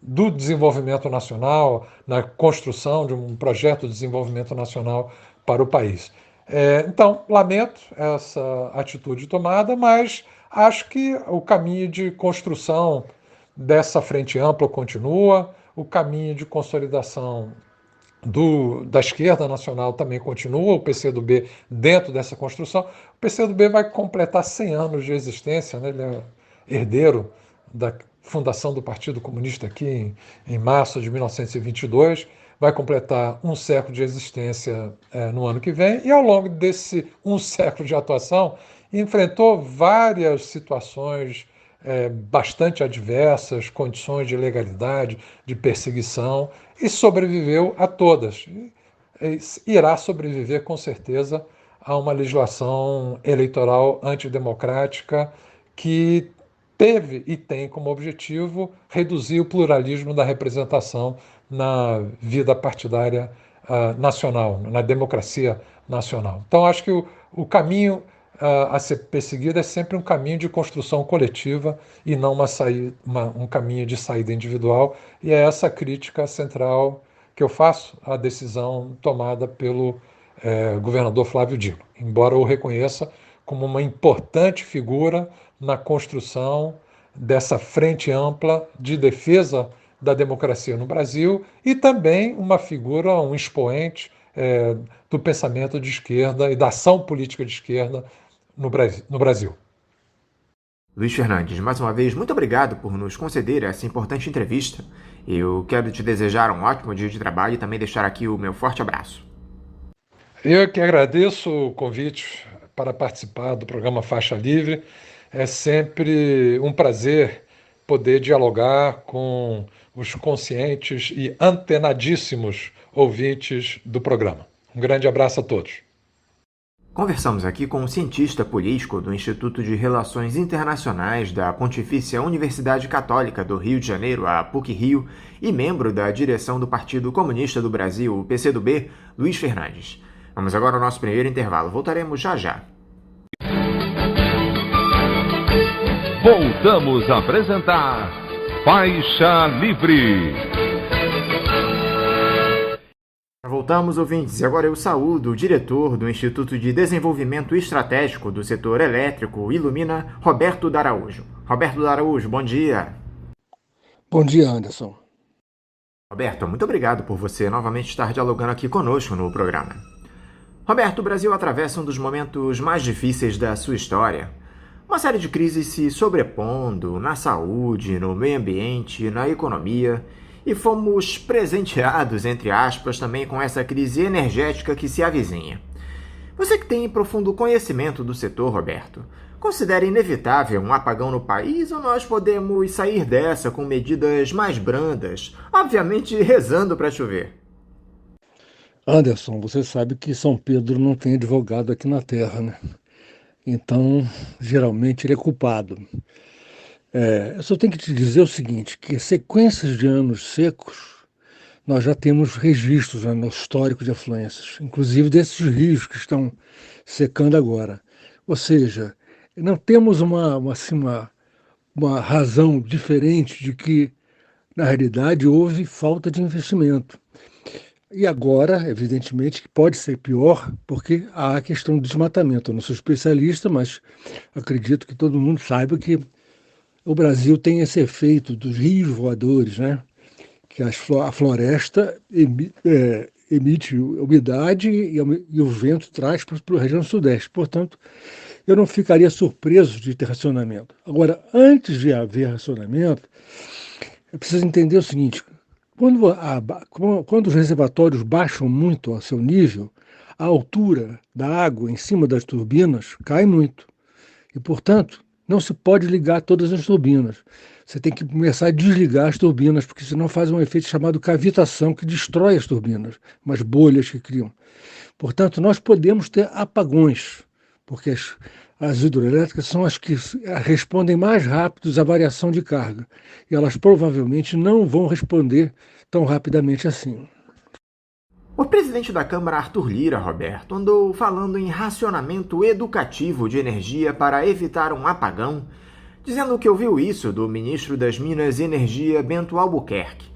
do desenvolvimento nacional, na construção de um projeto de desenvolvimento nacional para o país. Então, lamento essa atitude tomada, mas acho que o caminho de construção dessa frente ampla continua, o caminho de consolidação da esquerda nacional também continua, o PCdoB dentro dessa construção. O PCdoB vai completar 100 anos de existência, né? Ele é herdeiro da fundação do Partido Comunista aqui em março de 1922, vai completar um século de existência no ano que vem, e ao longo desse um século de atuação, enfrentou várias situações bastante adversas, condições de ilegalidade, de perseguição, e sobreviveu a todas. Irá sobreviver, com certeza, a uma legislação eleitoral antidemocrática que teve e tem como objetivo reduzir o pluralismo da representação na vida partidária nacional, na democracia nacional. Então, acho que o caminho a ser perseguido é sempre um caminho de construção coletiva e não um caminho de saída individual, e é essa crítica central que eu faço à decisão tomada pelo governador Flávio Dino, embora eu o reconheça como uma importante figura na construção dessa frente ampla de defesa da democracia no Brasil, e também uma figura, um expoente do pensamento de esquerda e da ação política de esquerda no Brasil. Luiz Fernandes, mais uma vez, muito obrigado por nos conceder essa importante entrevista. Eu quero te desejar um ótimo dia de trabalho e também deixar aqui o meu forte abraço. Eu que agradeço o convite para participar do programa Faixa Livre. É sempre um prazer poder dialogar com os conscientes e antenadíssimos ouvintes do programa. Um grande abraço a todos. Conversamos aqui com um cientista político do Instituto de Relações Internacionais da Pontifícia Universidade Católica do Rio de Janeiro, a PUC-Rio, e membro da direção do Partido Comunista do Brasil, o PCdoB, Luiz Fernandes. Vamos agora ao nosso primeiro intervalo. Voltaremos já já. Voltamos a apresentar Faixa Livre. Voltamos, ouvintes, e agora eu saúdo o diretor do Instituto de Desenvolvimento Estratégico do Setor Elétrico Ilumina, Roberto D'Araújo. Roberto D'Araújo, bom dia. Bom dia, Anderson. Roberto, muito obrigado por você novamente estar dialogando aqui conosco no programa. Roberto, o Brasil atravessa um dos momentos mais difíceis da sua história. Uma série de crises se sobrepondo na saúde, no meio ambiente, na economia, e fomos presenteados, entre aspas, também com essa crise energética que se avizinha. Você que tem profundo conhecimento do setor, Roberto, considera inevitável um apagão no país ou nós podemos sair dessa com medidas mais brandas, obviamente rezando para chover? Anderson, você sabe que São Pedro não tem advogado aqui na Terra, né? Então, geralmente ele é culpado. Eu só tenho que te dizer o seguinte, que sequências de anos secos, nós já temos registros no histórico de afluências, inclusive desses rios que estão secando agora. Ou seja, não temos uma razão diferente de que, na realidade, houve falta de investimento. E agora, evidentemente, que pode ser pior, porque há a questão do desmatamento. Eu não sou especialista, mas acredito que todo mundo saiba que o Brasil tem esse efeito dos rios voadores, né? Que a floresta emite umidade e o vento traz para a região sudeste. Portanto, eu não ficaria surpreso de ter racionamento. Agora, antes de haver racionamento, é preciso entender o seguinte: quando os reservatórios baixam muito ao seu nível, a altura da água em cima das turbinas cai muito. E, portanto, não se pode ligar todas as turbinas. Você tem que começar a desligar as turbinas, porque senão faz um efeito chamado cavitação, que destrói as turbinas, umas bolhas que criam. Portanto, nós podemos ter apagões, porque as hidroelétricas são as que respondem mais rápidos à variação de carga. E elas provavelmente não vão responder tão rapidamente assim. O presidente da Câmara, Arthur Lira, Roberto, andou falando em racionamento educativo de energia para evitar um apagão, dizendo que ouviu isso do ministro das Minas e Energia, Bento Albuquerque.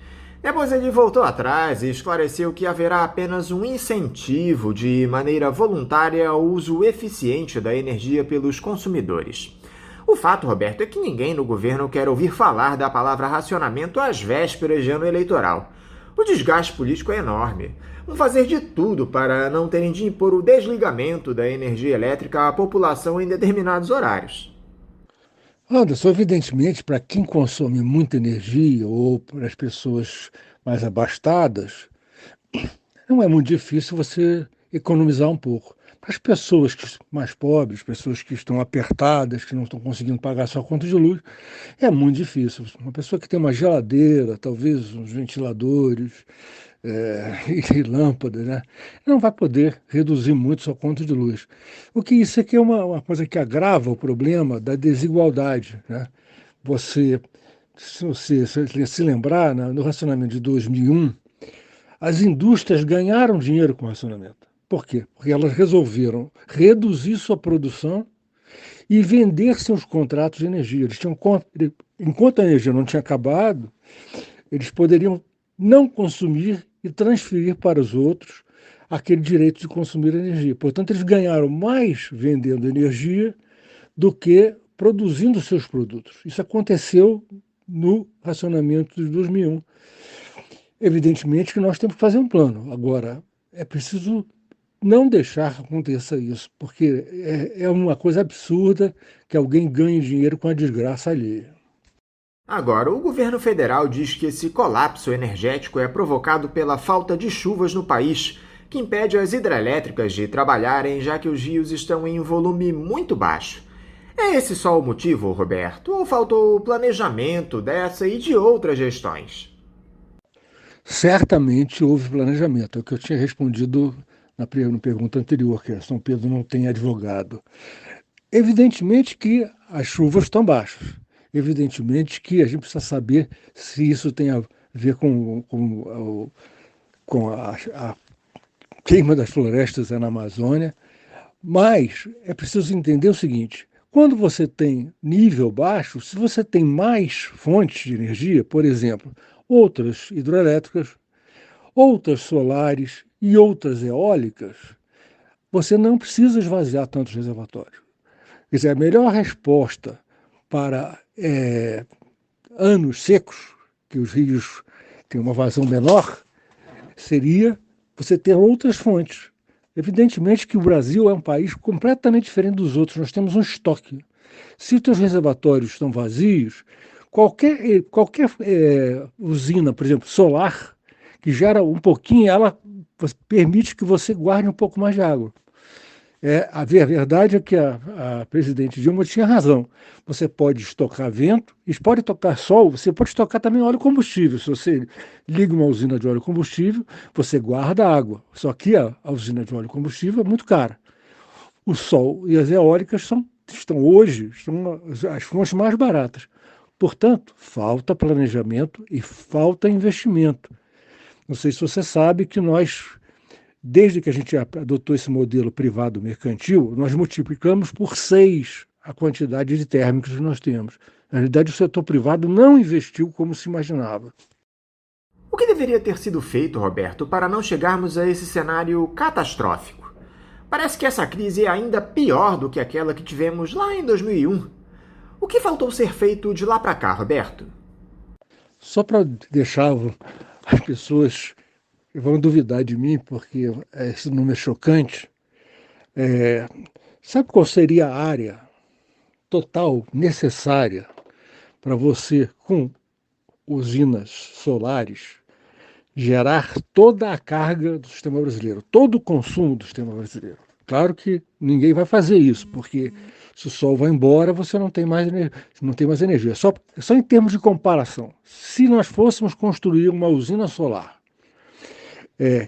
Depois ele voltou atrás e esclareceu que haverá apenas um incentivo de maneira voluntária ao uso eficiente da energia pelos consumidores. O fato, Roberto, é que ninguém no governo quer ouvir falar da palavra racionamento às vésperas de ano eleitoral. O desgaste político é enorme. Vão fazer de tudo para não terem de impor o desligamento da energia elétrica à população em determinados horários. Anderson, evidentemente, para quem consome muita energia ou para as pessoas mais abastadas, não é muito difícil você economizar um pouco. Para as pessoas mais pobres, pessoas que estão apertadas, que não estão conseguindo pagar sua conta de luz, é muito difícil. Uma pessoa que tem uma geladeira, talvez uns ventiladores e lâmpadas, né? Não vai poder reduzir muito sua conta de luz. O que isso aqui é uma coisa que agrava o problema da desigualdade, né? Você, se você se lembrar, no racionamento de 2001, as indústrias ganharam dinheiro com o racionamento. Por quê? Porque elas resolveram reduzir sua produção e vender seus contratos de energia. Enquanto a energia não tinha acabado, eles poderiam não consumir e transferir para os outros aquele direito de consumir energia. Portanto, eles ganharam mais vendendo energia do que produzindo seus produtos. Isso aconteceu no racionamento de 2001. Evidentemente que nós temos que fazer um plano. Agora, é preciso não deixar que aconteça isso, porque é uma coisa absurda que alguém ganhe dinheiro com a desgraça alheia. Agora, o governo federal diz que esse colapso energético é provocado pela falta de chuvas no país, que impede as hidrelétricas de trabalharem, já que os rios estão em volume muito baixo. É esse só o motivo, Roberto? Ou faltou planejamento dessa e de outras gestões? Certamente houve planejamento, é o que eu tinha respondido na pergunta anterior, que São Pedro não tem advogado. Evidentemente que as chuvas estão baixas. Evidentemente que a gente precisa saber se isso tem a ver com a queima das florestas na Amazônia, mas é preciso entender o seguinte: quando você tem nível baixo, se você tem mais fontes de energia, por exemplo, outras hidrelétricas, outras solares e outras eólicas, você não precisa esvaziar tantos reservatórios. Quer dizer, a melhor resposta para anos secos, que os rios têm uma vazão menor, seria você ter outras fontes. Evidentemente que o Brasil é um país completamente diferente dos outros, nós temos um estoque. Se os seus reservatórios estão vazios, qualquer usina, por exemplo, solar, que gera um pouquinho, ela permite que você guarde um pouco mais de água. A verdade é que a presidente Dilma tinha razão. Você pode estocar vento, pode estocar sol, você pode estocar também óleo combustível. Se você liga uma usina de óleo combustível, você guarda água. Só que a usina de óleo combustível é muito cara. O sol e as eólicas estão hoje as fontes mais baratas. Portanto, falta planejamento e falta investimento. Não sei se você sabe que nós, desde que a gente adotou esse modelo privado mercantil, nós multiplicamos por 6 a quantidade de térmicos que nós temos. Na realidade, o setor privado não investiu como se imaginava. O que deveria ter sido feito, Roberto, para não chegarmos a esse cenário catastrófico? Parece que essa crise é ainda pior do que aquela que tivemos lá em 2001. O que faltou ser feito de lá para cá, Roberto? Só para deixar as pessoas que vão duvidar de mim, porque esse nome é chocante, sabe qual seria a área total necessária para você, com usinas solares, gerar toda a carga do sistema brasileiro, todo o consumo do sistema brasileiro? Claro que ninguém vai fazer isso, porque se o sol vai embora, você não tem mais energia. Só em termos de comparação, se nós fôssemos construir uma usina solar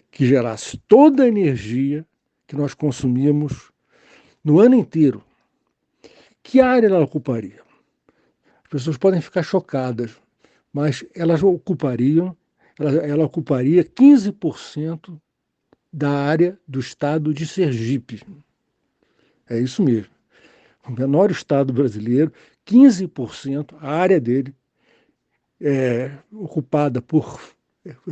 que gerasse toda a energia que nós consumimos no ano inteiro, que área ela ocuparia? As pessoas podem ficar chocadas, mas ela ocuparia 15% da área do estado de Sergipe. É isso mesmo. O menor estado brasileiro, 15%, a área dele é ocupada por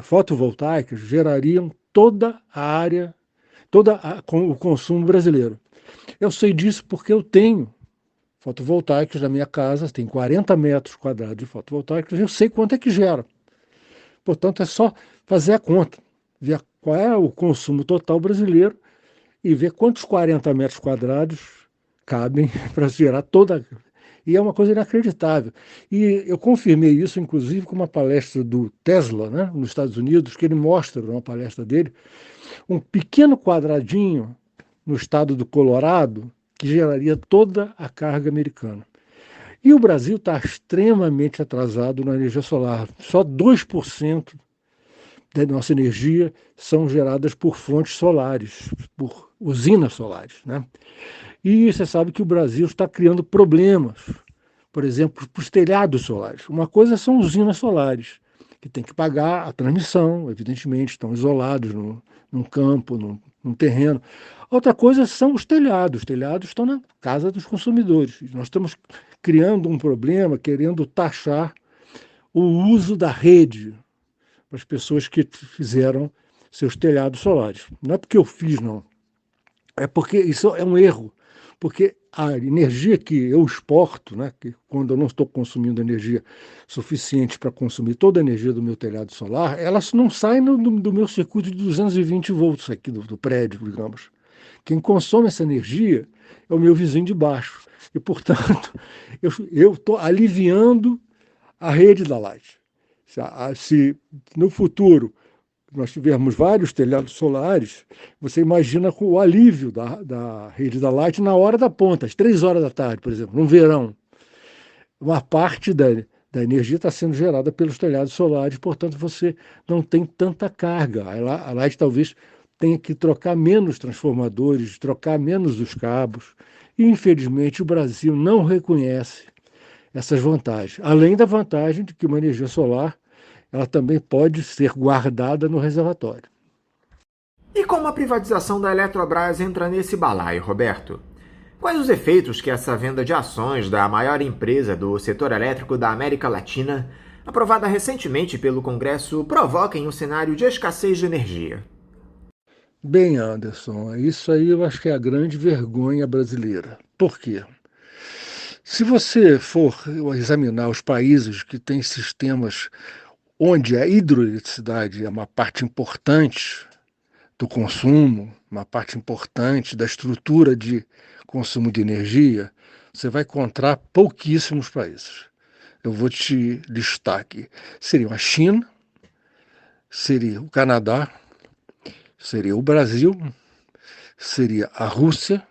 fotovoltaicas, gerariam toda a área, o consumo brasileiro. Eu sei disso porque eu tenho fotovoltaicos na minha casa, tem 40 metros quadrados de fotovoltaicos, eu sei quanto é que gera. Portanto, é só fazer a conta, ver qual é o consumo total brasileiro e ver quantos 40 metros quadrados cabem para gerar toda. E é uma coisa inacreditável. E eu confirmei isso, inclusive, com uma palestra do Tesla, né, nos Estados Unidos, que ele mostra, numa palestra dele, um pequeno quadradinho no estado do Colorado que geraria toda a carga americana. E o Brasil está extremamente atrasado na energia solar. Só 2% da nossa energia são geradas por fontes solares, por usinas solares, né? E você sabe que o Brasil está criando problemas, por exemplo, para os telhados solares. Uma coisa são usinas solares, que tem que pagar a transmissão, evidentemente, estão isolados num campo, num terreno. Outra coisa são os telhados. Os telhados estão na casa dos consumidores. Nós estamos criando um problema, querendo taxar o uso da rede para as pessoas que fizeram seus telhados solares. Não é porque eu fiz, não. É porque isso é um erro. Porque a energia que eu exporto, né, que quando eu não estou consumindo energia suficiente para consumir toda a energia do meu telhado solar, ela não sai do meu circuito de 220 volts aqui do prédio, digamos. Quem consome essa energia é o meu vizinho de baixo. E, portanto, eu estou aliviando a rede da Light. Se no futuro nós tivermos vários telhados solares, você imagina o alívio da rede da Light na hora da ponta, às 3 horas da tarde, por exemplo, no verão. Uma parte da energia está sendo gerada pelos telhados solares, portanto você não tem tanta carga. A Light talvez tenha que trocar menos transformadores, trocar menos os cabos. E, infelizmente, o Brasil não reconhece essas vantagens. Além da vantagem de que uma energia solar ela também pode ser guardada no reservatório. E como a privatização da Eletrobras entra nesse balaio, Roberto? Quais os efeitos que essa venda de ações da maior empresa do setor elétrico da América Latina, aprovada recentemente pelo Congresso, provoca em um cenário de escassez de energia? Bem, Anderson, isso aí eu acho que é a grande vergonha brasileira. Por quê? Se você for examinar os países que têm sistemas onde a hidroeletricidade é uma parte importante do consumo, uma parte importante da estrutura de consumo de energia, você vai encontrar pouquíssimos países. Eu vou te listar aqui. Seriam a China, seria o Canadá, seria o Brasil, seria a Rússia,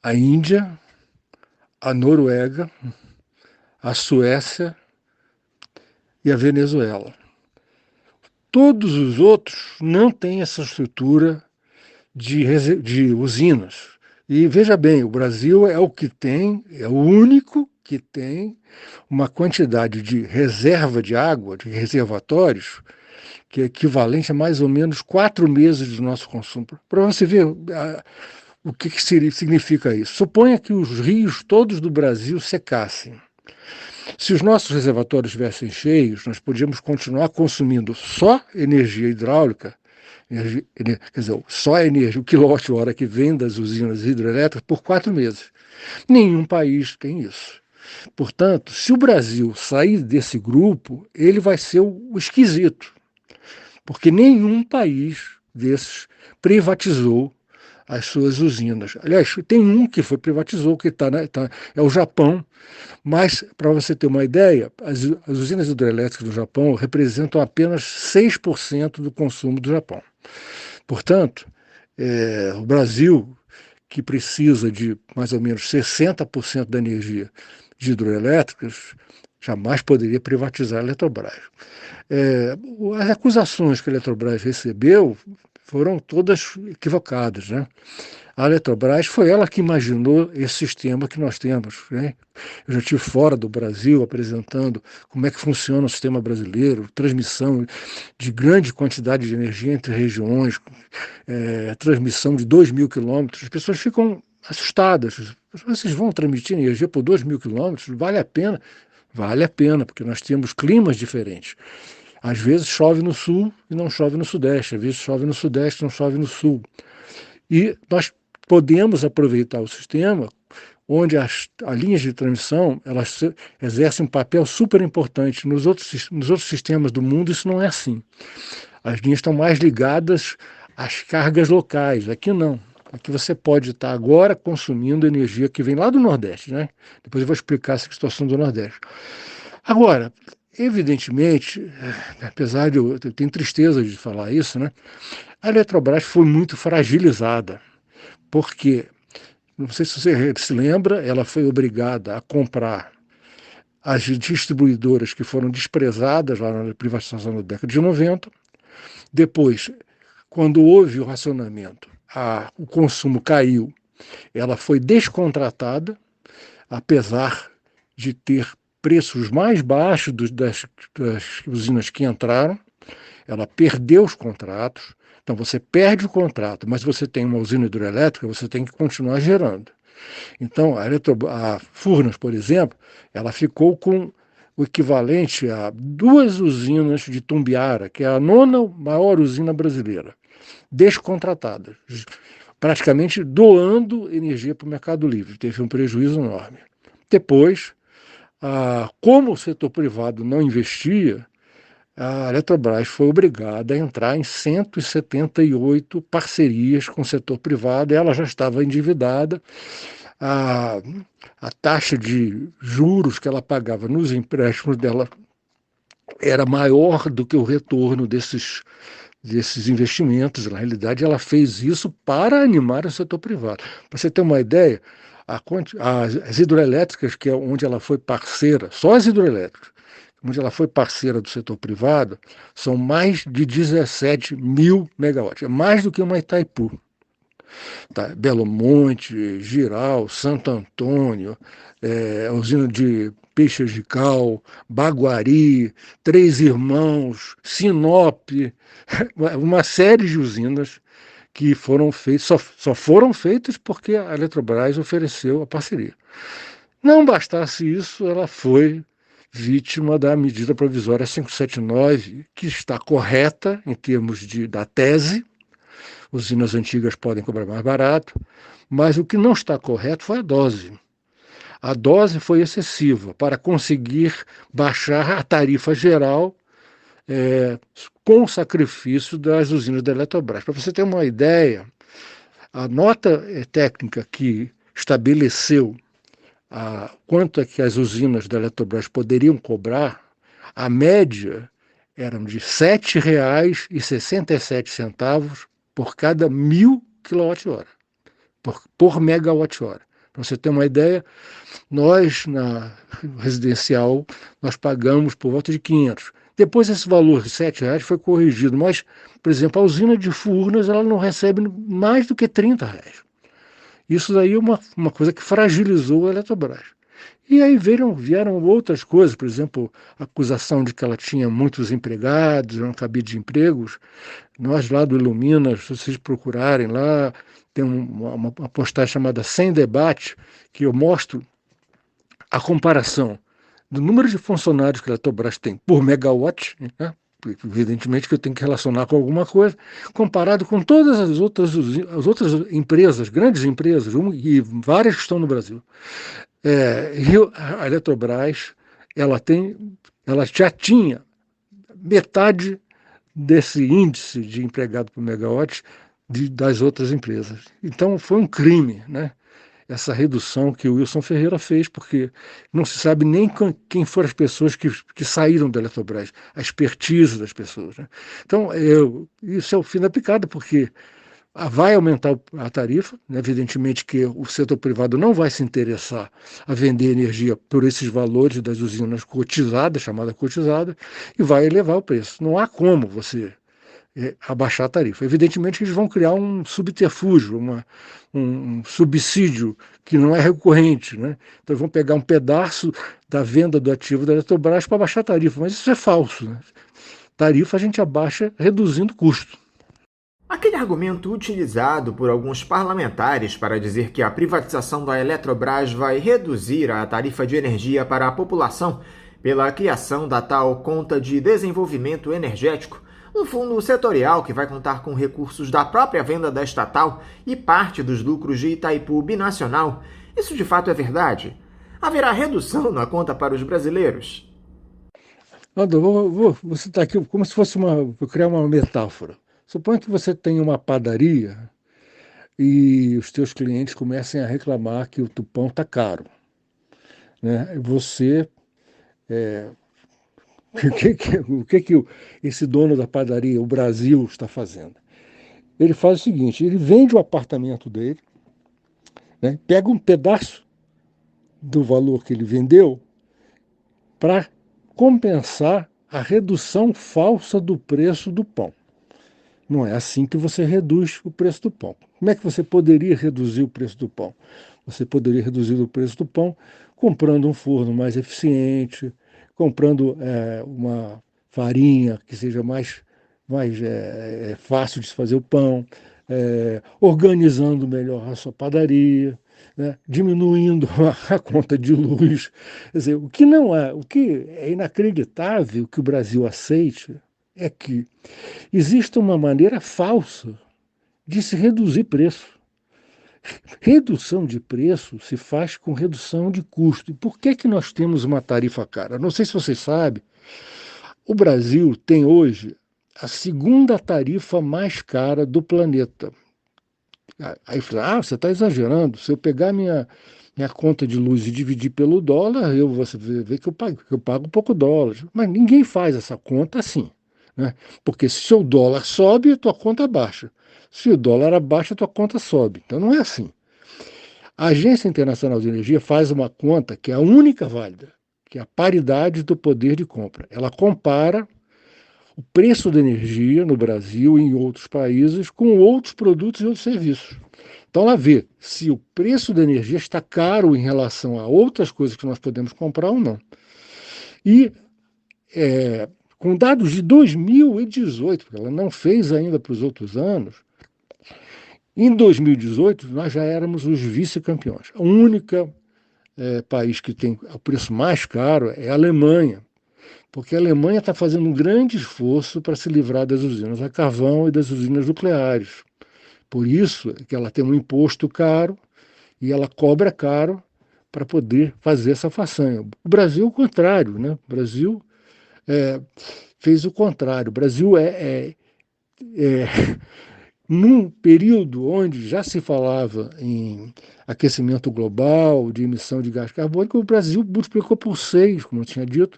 a Índia, a Noruega, a Suécia e a Venezuela. Todos os outros não têm essa estrutura de usinas. E veja bem, o Brasil é o único que tem uma quantidade de reserva de água, de reservatórios, que é equivalente a mais ou menos 4 meses do nosso consumo. Para você ver o que significa isso. Suponha que os rios todos do Brasil secassem. Se os nossos reservatórios estivessem cheios, nós podíamos continuar consumindo só energia hidráulica, quer dizer, só a energia, o quilowatt-hora que vem das usinas hidrelétricas por 4 meses. Nenhum país tem isso. Portanto, se o Brasil sair desse grupo, ele vai ser o esquisito, porque nenhum país desses privatizou as suas usinas. Aliás, tem um que privatizou, que é o Japão, mas, para você ter uma ideia, as usinas hidrelétricas do Japão representam apenas 6% do consumo do Japão. Portanto, o Brasil, que precisa de mais ou menos 60% da energia de hidrelétricas, jamais poderia privatizar a Eletrobras. As acusações que a Eletrobras recebeu foram todas equivocadas, né? A Eletrobras foi ela que imaginou esse sistema que nós temos, né? Eu já estive fora do Brasil apresentando como é que funciona o sistema brasileiro, transmissão de grande quantidade de energia entre regiões, transmissão de 2.000 quilômetros. As pessoas ficam assustadas. Vocês vão transmitir energia por 2.000 quilômetros? Vale a pena? Vale a pena, porque nós temos climas diferentes. Às vezes chove no sul e não chove no sudeste, às vezes chove no sudeste e não chove no sul. E nós podemos aproveitar o sistema onde as linhas de transmissão elas exercem um papel super importante. Nos outros sistemas do mundo isso não é assim. As linhas estão mais ligadas às cargas locais, aqui não. que você pode estar agora consumindo energia que vem lá do Nordeste, né? Depois eu vou explicar essa situação do Nordeste. Agora, evidentemente, apesar de eu tenho tristeza de falar isso, né? A Eletrobras foi muito fragilizada, porque, não sei se você se lembra, ela foi obrigada a comprar as distribuidoras que foram desprezadas lá na privatização da década de 90. Depois, quando houve o racionamento, o consumo caiu, ela foi descontratada, apesar de ter preços mais baixos das usinas que entraram, ela perdeu os contratos. Então você perde o contrato, mas você tem uma usina hidrelétrica, você tem que continuar gerando. Então a Furnas, por exemplo, ela ficou com o equivalente a 2 usinas de Tumbiara, que é a 9ª maior usina brasileira, descontratadas, praticamente doando energia para o mercado livre. Teve um prejuízo enorme. Depois, como o setor privado não investia, a Eletrobras foi obrigada a entrar em 178 parcerias com o setor privado. Ela já estava endividada. A taxa de juros que ela pagava nos empréstimos dela era maior do que o retorno desses investimentos. Na realidade, ela fez isso para animar o setor privado. Para você ter uma ideia, as hidroelétricas, que é onde ela foi parceira, só as hidroelétricas, onde ela foi parceira do setor privado, são mais de 17 mil megawatts. É mais do que uma Itaipu. Tá? Belo Monte, Giral, Santo Antônio, a usina de Peixes de Cal, Baguari, Três Irmãos, Sinop, uma série de usinas que foram feitas, só foram feitas porque a Eletrobras ofereceu a parceria. Não bastasse isso, ela foi vítima da medida provisória 579, que está correta em termos da tese. Usinas antigas podem cobrar mais barato, mas o que não está correto foi a dose. A dose foi excessiva para conseguir baixar a tarifa geral com o sacrifício das usinas da Eletrobras. Para você ter uma ideia, a nota técnica que estabeleceu quanto é que as usinas da Eletrobras poderiam cobrar, a média eram de R$ 7,67 por cada 1.000 kWh, por megawatt-hora. Para você ter uma ideia, nós, na residencial, nós pagamos por volta de 500. Depois esse valor de R$ 7 foi corrigido, mas, por exemplo, a usina de Furnas ela não recebe mais do que R$ 30. Isso daí é uma coisa que fragilizou a Eletrobras. E aí vieram outras coisas, por exemplo, a acusação de que ela tinha muitos empregados, não cabia de empregos. Nós lá do Ilumina, se vocês procurarem lá, tem uma postagem chamada Sem Debate, que eu mostro a comparação do número de funcionários que a Eletrobras tem por megawatt, né? Evidentemente que eu tenho que relacionar com alguma coisa, comparado com todas as outras empresas, grandes empresas, e várias que estão no Brasil. A Eletrobras ela já tinha metade desse índice de empregado por megawatt das outras empresas. Então foi um crime, né? Essa redução que o Wilson Ferreira fez, porque não se sabe nem quem foram as pessoas que saíram da Eletrobras, a expertise das pessoas. Né? Então, isso é o fim da picada, porque vai aumentar a tarifa, né? Evidentemente que o setor privado não vai se interessar a vender energia por esses valores das usinas cotizadas, chamada cotizada, e vai elevar o preço. Não há como você abaixar a tarifa. Evidentemente que eles vão criar um subterfúgio, um subsídio que não é recorrente, né? Então vão pegar um pedaço da venda do ativo da Eletrobras para baixar a tarifa, mas isso é falso. Né? Tarifa a gente abaixa reduzindo o custo. Aquele argumento utilizado por alguns parlamentares para dizer que a privatização da Eletrobras vai reduzir a tarifa de energia para a população pela criação da tal Conta de Desenvolvimento Energético, um fundo setorial que vai contar com recursos da própria venda da estatal e parte dos lucros de Itaipu Binacional. Isso de fato é verdade? Haverá redução na conta para os brasileiros? Vou citar aqui como se fosse vou criar uma metáfora. Suponha que você tem uma padaria e os teus clientes comecem a reclamar que o pão está caro, né? Você, o que esse dono da padaria, o Brasil, está fazendo? Ele faz o seguinte: ele vende o apartamento dele, né, pega um pedaço do valor que ele vendeu para compensar a redução falsa do preço do pão. Não é assim que você reduz o preço do pão. Como é que você poderia reduzir o preço do pão? Você poderia reduzir o preço do pão comprando um forno mais eficiente, comprando uma farinha que seja mais fácil de se fazer o pão, organizando melhor a sua padaria, né, diminuindo a conta de luz. Quer dizer, o que é inacreditável que o Brasil aceite é que existe uma maneira falsa de se reduzir preço. Redução de preço se faz com redução de custo. E por que nós temos uma tarifa cara? Não sei se vocês sabem, o Brasil tem hoje a segunda tarifa mais cara do planeta. Aí fala, você está exagerando. Se eu pegar minha conta de luz e dividir pelo dólar, você vê que eu pago pouco dólar. Mas ninguém faz essa conta assim, né? Porque se o dólar sobe, a tua conta baixa. Se o dólar abaixa, a tua conta sobe. Então não é assim. A Agência Internacional de Energia faz uma conta que é a única válida, que é a paridade do poder de compra. Ela compara o preço da energia no Brasil e em outros países com outros produtos e outros serviços. Então ela vê se o preço da energia está caro em relação a outras coisas que nós podemos comprar ou não. E com dados de 2018, porque ela não fez ainda para os outros anos, em 2018 nós já éramos os vice-campeões. O único país que tem o preço mais caro é a Alemanha, porque a Alemanha está fazendo um grande esforço para se livrar das usinas a carvão e das usinas nucleares. Por isso que ela tem um imposto caro e ela cobra caro para poder fazer essa façanha. O Brasil é o contrário, né? O Brasil fez o contrário. O Brasil num período onde já se falava em aquecimento global, de emissão de gás carbônico, o Brasil multiplicou por 6, como eu tinha dito,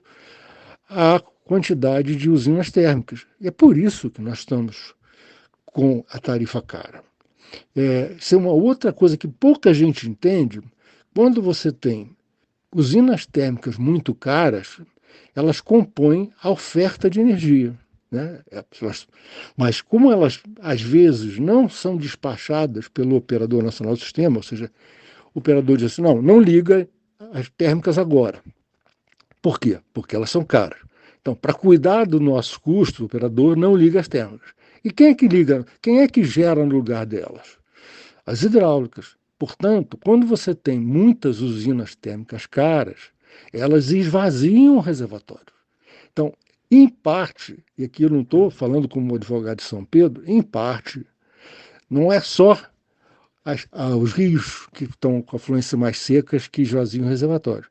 a quantidade de usinas térmicas. E é por isso que nós estamos com a tarifa cara. Isso é uma outra coisa que pouca gente entende. Quando você tem usinas térmicas muito caras, elas compõem a oferta de energia, né? Mas como elas, às vezes, não são despachadas pelo operador nacional do sistema, ou seja, o operador diz assim, não liga as térmicas agora. Por quê? Porque elas são caras. Então, para cuidar do nosso custo, o operador não liga as térmicas. E quem é que liga? Quem é que gera no lugar delas? As hidráulicas. Portanto, quando você tem muitas usinas térmicas caras, elas esvaziam o reservatório. Então, em parte, e aqui eu não estou falando como advogado de São Pedro, em parte, não é só os rios que estão com afluências mais secas que esvaziam o reservatório.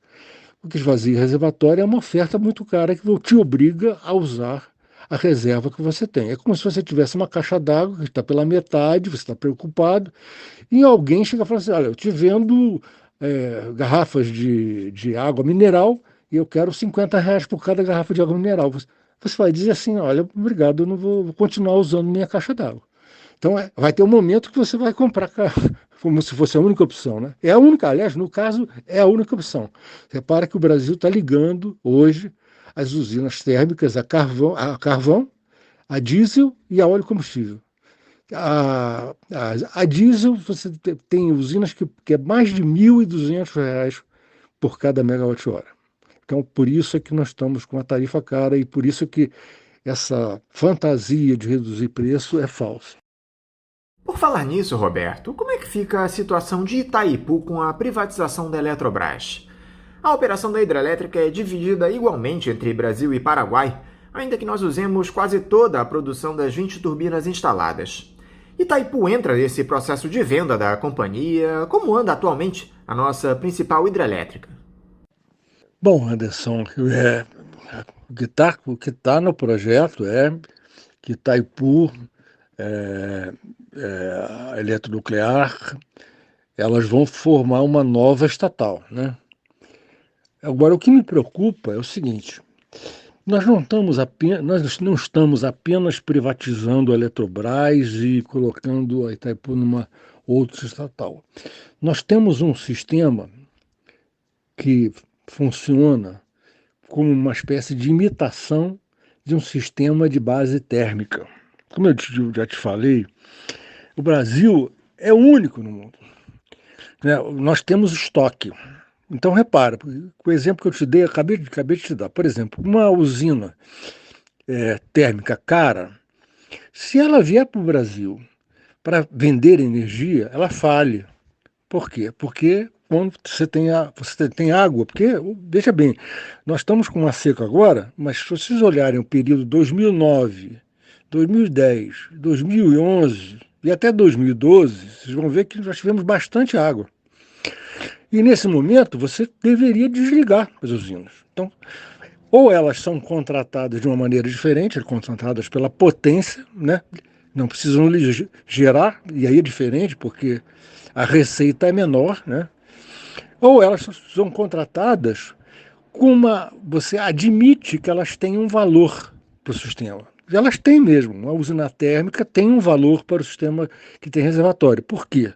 O que esvazia o reservatório é uma oferta muito cara que te obriga a usar a reserva que você tem. É como se você tivesse uma caixa d'água que está pela metade, você está preocupado, e alguém chega e fala assim, olha, eu te vendo garrafas de água mineral e eu quero R$ 50 por cada garrafa de água mineral. Você vai dizer assim, olha, obrigado, eu não vou continuar usando minha caixa d'água. Então vai ter um momento que você vai comprar como se fosse a única opção, né? É a única, aliás, no caso, é a única opção. Repara que o Brasil está ligando hoje as usinas térmicas a carvão, a diesel e a óleo combustível. A diesel, você tem usinas que é mais de R$ 1.200 por cada megawatt-hora. Então, por isso é que nós estamos com a tarifa cara e por isso é que essa fantasia de reduzir preço é falsa. Por falar nisso, Roberto, como é que fica a situação de Itaipu com a privatização da Eletrobras? A operação da hidrelétrica é dividida igualmente entre Brasil e Paraguai, ainda que nós usemos quase toda a produção das 20 turbinas instaladas. Itaipu entra nesse processo de venda da companhia. Como anda atualmente a nossa principal hidrelétrica? Bom, Anderson, o que tá no projeto é que Itaipu a eletronuclear, elas vão formar uma nova estatal, né? Agora, o que me preocupa é o seguinte: nós não estamos apenas privatizando a Eletrobras e colocando a Itaipu numa outra estatal. Nós temos um sistema que funciona como uma espécie de imitação de um sistema de base térmica. Como eu já te falei, o Brasil é o único no mundo, né? Nós temos estoque. Então, repara, o exemplo que eu te dei, acabei de te dar. Por exemplo, uma usina térmica cara, se ela vier para o Brasil para vender energia, ela falha. Por quê? Porque quando você tem água, porque, veja bem, nós estamos com uma seca agora, mas se vocês olharem o período 2009, 2010, 2011 e até 2012, vocês vão ver que nós tivemos bastante água. E nesse momento você deveria desligar as usinas. Então, ou elas são contratadas de uma maneira diferente, contratadas pela potência, né? Não precisam gerar, e aí é diferente, porque a receita é menor, né? Ou elas são contratadas você admite que elas têm um valor para o sistema. Elas têm mesmo, uma usina térmica tem um valor para o sistema que tem reservatório. Por quê?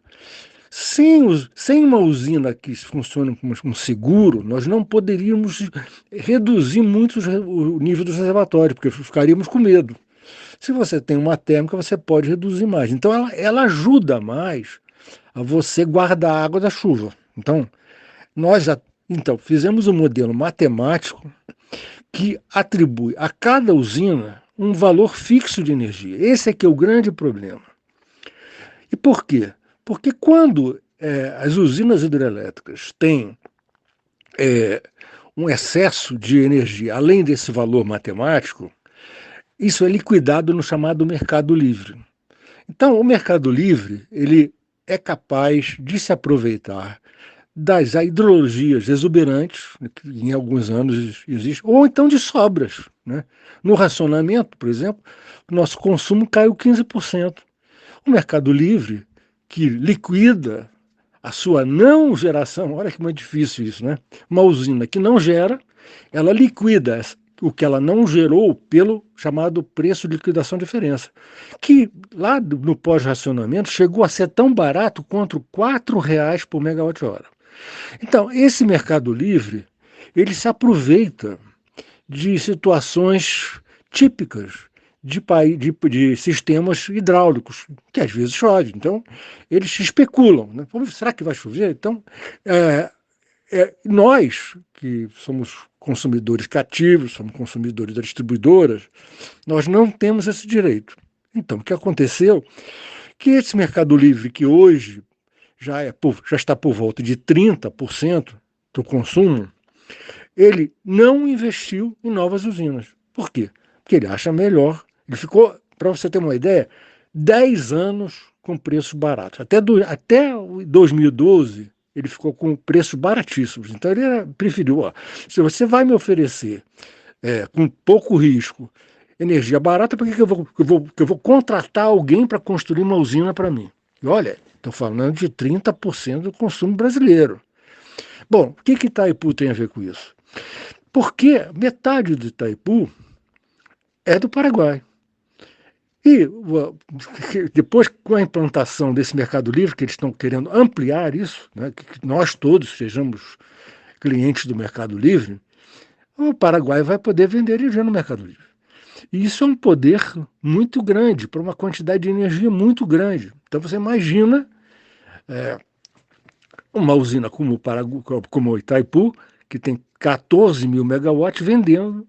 Sem uma usina que funcione como um seguro, nós não poderíamos reduzir muito o nível dos reservatórios, porque ficaríamos com medo. Se você tem uma térmica, você pode reduzir mais. Então, ela ajuda mais a você guardar a água da chuva. Então, fizemos um modelo matemático que atribui a cada usina um valor fixo de energia. Esse é que é o grande problema. E por quê? Porque quando as usinas hidrelétricas têm um excesso de energia, além desse valor matemático, isso é liquidado no chamado mercado livre. Então, o mercado livre ele é capaz de se aproveitar das hidrologias exuberantes, que em alguns anos existe, ou então de sobras, né? No racionamento, por exemplo, o nosso consumo caiu 15%. O mercado livre, que liquida a sua não geração, olha que muito difícil isso, né? Uma usina que não gera, ela liquida o que ela não gerou pelo chamado preço de liquidação de diferença, que lá no pós-racionamento chegou a ser tão barato quanto R$ 4 por megawatt-hora. Então, esse mercado livre, ele se aproveita de situações típicas de sistemas hidráulicos, que às vezes chove. Então, eles especulam, né? Será que vai chover? Então, nós, que somos consumidores cativos, somos consumidores das distribuidoras, nós não temos esse direito. Então, o que aconteceu? Que esse mercado livre, que hoje já está por volta de 30% do consumo, ele não investiu em novas usinas. Por quê? Porque ele acha melhor. Ele ficou, para você ter uma ideia, 10 anos com preços baratos. Até 2012, ele ficou com preços baratíssimos. Então, ele preferiu, se você vai me oferecer com pouco risco energia barata, por que eu vou contratar alguém para construir uma usina para mim? E olha, estou falando de 30% do consumo brasileiro. Bom, o que Itaipu tem a ver com isso? Porque metade do Itaipu é do Paraguai. E depois, com a implantação desse mercado livre, que eles estão querendo ampliar isso, né, que nós todos sejamos clientes do mercado livre, o Paraguai vai poder vender energia no mercado livre. E isso é um poder muito grande, para uma quantidade de energia muito grande. Então você imagina uma usina como o Itaipu, que tem 14 mil megawatts, vendendo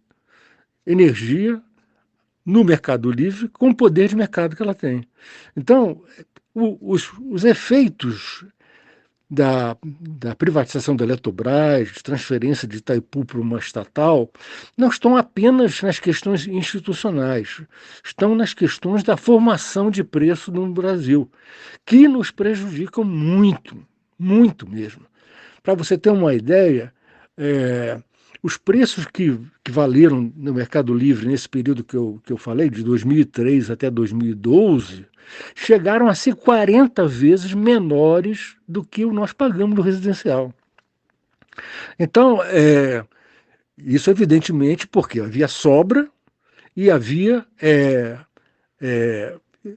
energia no mercado livre com o poder de mercado que ela tem. Então, os efeitos da privatização da Eletrobras, de transferência de Itaipu para uma estatal, não estão apenas nas questões institucionais, estão nas questões da formação de preço no Brasil, que nos prejudicam muito, muito mesmo. Para você ter uma ideia, os preços que valeram no Mercado Livre nesse período que eu falei, de 2003 até 2012, chegaram a ser 40 vezes menores do que o nós pagamos no residencial. Então, isso evidentemente porque havia sobra e havia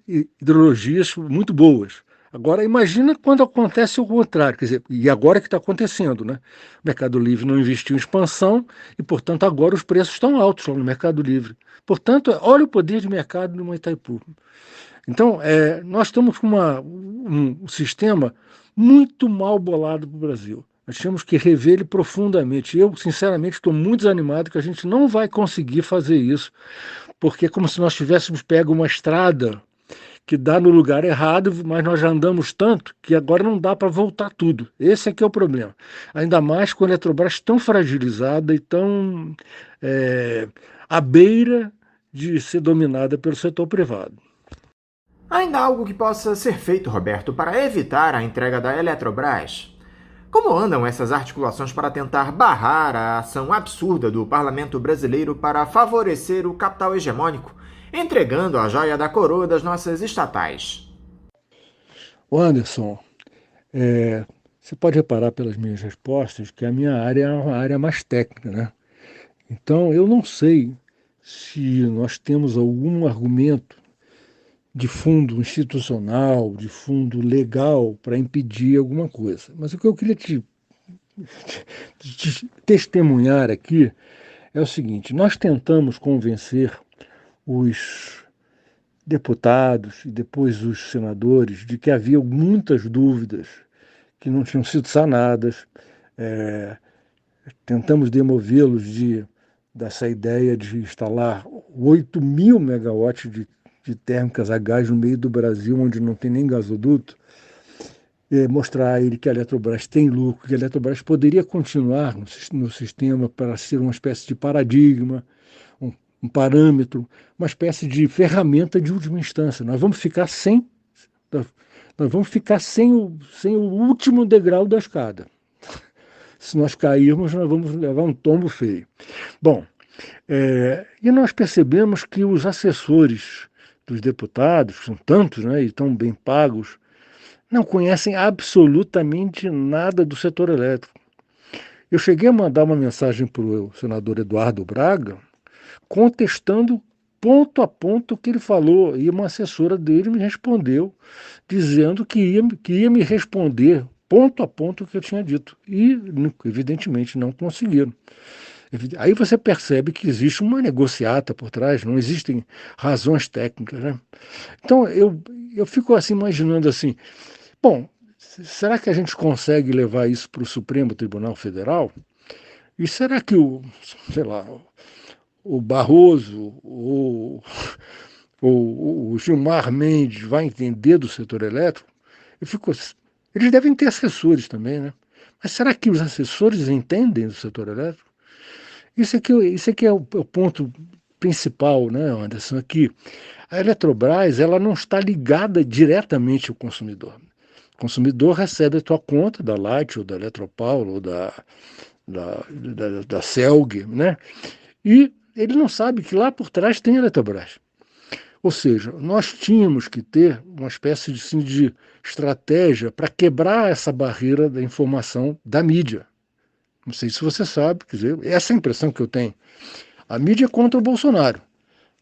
hidrologias muito boas. Agora, imagina quando acontece o contrário, quer dizer, e agora que está acontecendo, né? O Mercado Livre não investiu em expansão e, portanto, agora os preços estão altos lá no Mercado Livre. Portanto, olha o poder de mercado no Itaipu. Então, nós estamos com um sistema muito mal bolado para o Brasil. Nós temos que rever ele profundamente. Eu, sinceramente, estou muito desanimado que a gente não vai conseguir fazer isso, porque é como se nós tivéssemos pego uma estrada que dá no lugar errado, mas nós já andamos tanto que agora não dá para voltar tudo. Esse é que é o problema. Ainda mais com a Eletrobras tão fragilizada e tão à beira de ser dominada pelo setor privado. Ainda há algo que possa ser feito, Roberto, para evitar a entrega da Eletrobras? Como andam essas articulações para tentar barrar a ação absurda do parlamento brasileiro para favorecer o capital hegemônico, entregando a joia da coroa das nossas estatais? Anderson, você pode reparar pelas minhas respostas que a minha área é uma área mais técnica, né? Então, eu não sei se nós temos algum argumento de fundo institucional, de fundo legal para impedir alguma coisa. Mas o que eu queria te testemunhar aqui é o seguinte: nós tentamos convencer os deputados e depois os senadores de que havia muitas dúvidas que não tinham sido sanadas. Tentamos demovê-los dessa ideia de instalar 8.000 megawatts de térmicas a gás no meio do Brasil, onde não tem nem gasoduto, mostrar a ele que a Eletrobras tem lucro, que a Eletrobras poderia continuar no sistema para ser uma espécie de paradigma, um parâmetro, uma espécie de ferramenta de última instância. Nós vamos ficar sem o último degrau da escada. Se nós cairmos, nós vamos levar um tombo feio. Bom, e nós percebemos que os assessores dos deputados, que são tantos, né, e tão bem pagos, não conhecem absolutamente nada do setor elétrico. Eu cheguei a mandar uma mensagem para o senador Eduardo Braga, contestando ponto a ponto o que ele falou, e uma assessora dele me respondeu, dizendo que ia me responder ponto a ponto o que eu tinha dito. E, evidentemente, não conseguiram. Aí você percebe que existe uma negociata por trás, não existem razões técnicas, né? Então, eu fico assim imaginando assim, bom, será que a gente consegue levar isso para o Supremo Tribunal Federal? E será que o Barroso ou o Gilmar Mendes vai entender do setor elétrico? Eles devem ter assessores também, né? Mas será que os assessores entendem do setor elétrico? Isso aqui é o ponto principal, né, Anderson? Aqui, a Eletrobras ela não está ligada diretamente ao consumidor. O consumidor recebe a tua conta da Light, ou da Eletropaulo, ou da Celg, né? E ele não sabe que lá por trás tem a Eletrobras. Ou seja, nós tínhamos que ter uma espécie de estratégia para quebrar essa barreira da informação da mídia. Não sei se você sabe, quer dizer, essa é a impressão que eu tenho. A mídia é contra o Bolsonaro,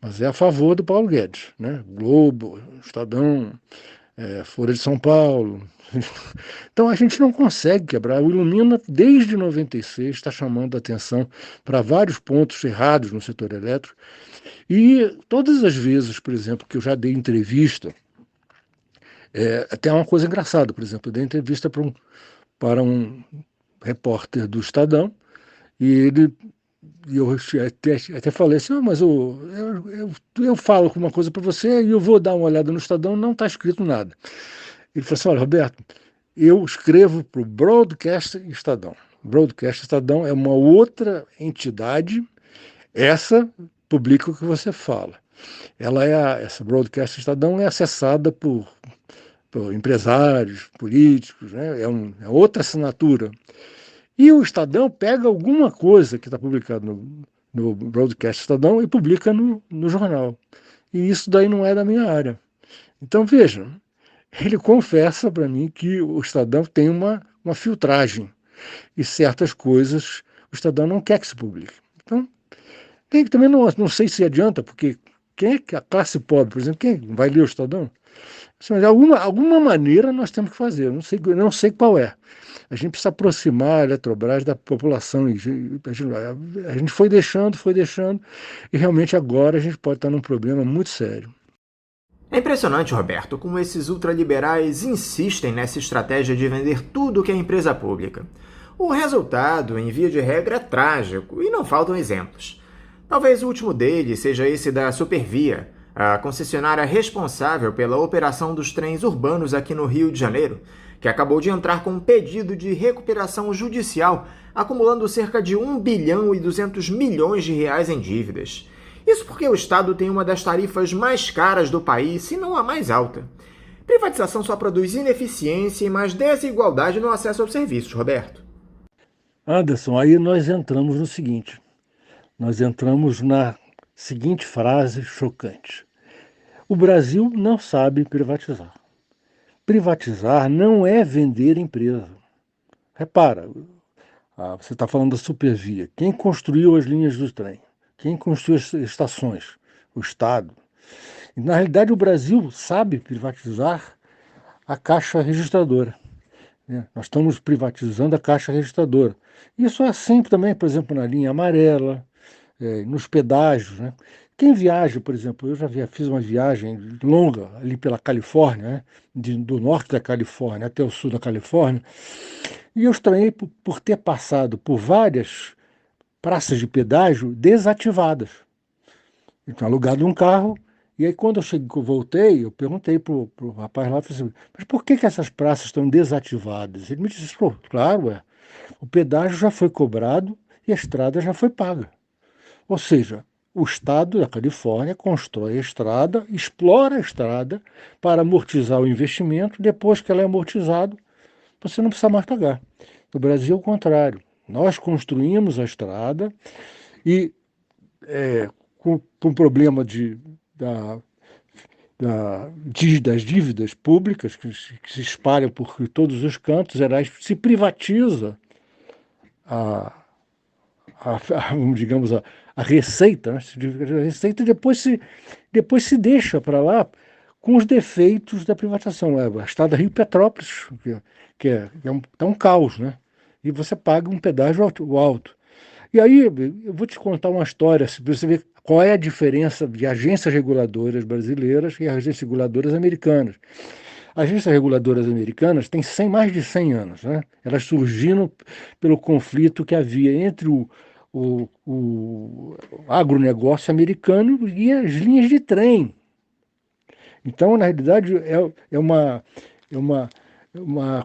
mas é a favor do Paulo Guedes, né? Globo, Estadão, Folha de São Paulo. Então a gente não consegue quebrar. O Ilumina, desde 96, está chamando a atenção para vários pontos errados no setor elétrico. E todas as vezes, por exemplo, que eu já dei entrevista, até uma coisa engraçada, por exemplo, eu dei entrevista para um repórter do Estadão, e eu até falei assim, mas eu falo uma coisa para você e eu vou dar uma olhada no Estadão, não está escrito nada. Ele falou assim, olha, Roberto, eu escrevo para o Broadcast Estadão. Broadcast Estadão é uma outra entidade, essa publica o que você fala. Essa Broadcast Estadão é acessada por empresários, políticos, né? É outra assinatura. E o Estadão pega alguma coisa que está publicado no broadcast Estadão e publica no jornal. E isso daí não é da minha área. Então, veja, ele confessa para mim que o Estadão tem uma filtragem e certas coisas o Estadão não quer que se publique. Então, também não sei se adianta, porque quem é que a classe pobre, por exemplo, quem vai ler o Estadão? Mas de alguma maneira nós temos que fazer, eu não sei qual é. A gente precisa aproximar a Eletrobras da população. A gente foi deixando, e realmente agora a gente pode estar num problema muito sério. É impressionante, Roberto, como esses ultraliberais insistem nessa estratégia de vender tudo que é empresa pública. O resultado, em via de regra, é trágico e não faltam exemplos. Talvez o último deles seja esse da Supervia, a concessionária responsável pela operação dos trens urbanos aqui no Rio de Janeiro, que acabou de entrar com um pedido de recuperação judicial, acumulando cerca de 1 bilhão e 200 milhões de reais em dívidas. Isso porque o Estado tem uma das tarifas mais caras do país, se não a mais alta. Privatização só produz ineficiência e mais desigualdade no acesso aos serviços, Roberto. Anderson, aí nós entramos no seguinte. Nós entramos na seguinte frase chocante. O Brasil não sabe privatizar. Privatizar não é vender empresa. Repara, você está falando da Supervia. Quem construiu as linhas do trem? Quem construiu as estações? O Estado. E, na realidade, o Brasil sabe privatizar a Caixa Registradora. Nós estamos privatizando a Caixa Registradora. Isso é assim também, por exemplo, na linha amarela, nos pedágios. Né? Quem viaja, por exemplo, eu já fiz uma viagem longa ali pela Califórnia, do norte da Califórnia até o sul da Califórnia, e eu estranhei por ter passado por várias praças de pedágio desativadas. Eu tinha alugado um carro, e aí quando eu voltei, eu perguntei para o rapaz lá, falei assim, mas por que essas praças estão desativadas? Ele me disse, claro, o pedágio já foi cobrado e a estrada já foi paga. Ou seja, o Estado da Califórnia constrói a estrada, explora a estrada para amortizar o investimento, depois que ela é amortizada, você não precisa mais pagar. No Brasil, é o contrário. Nós construímos a estrada e com o problema das dívidas públicas que se espalham por todos os cantos, se privatiza digamos, a receita, né? A receita depois se deixa para lá com os defeitos da privatização. A estrada Rio-Petrópolis, que é um caos, né? E você paga um pedágio alto. E aí eu vou te contar uma história, para você ver qual é a diferença de agências reguladoras brasileiras e agências reguladoras americanas. As agências reguladoras americanas têm mais de 100 anos. Né? Elas surgiram pelo conflito que havia entre o agronegócio americano e as linhas de trem. Então, na realidade,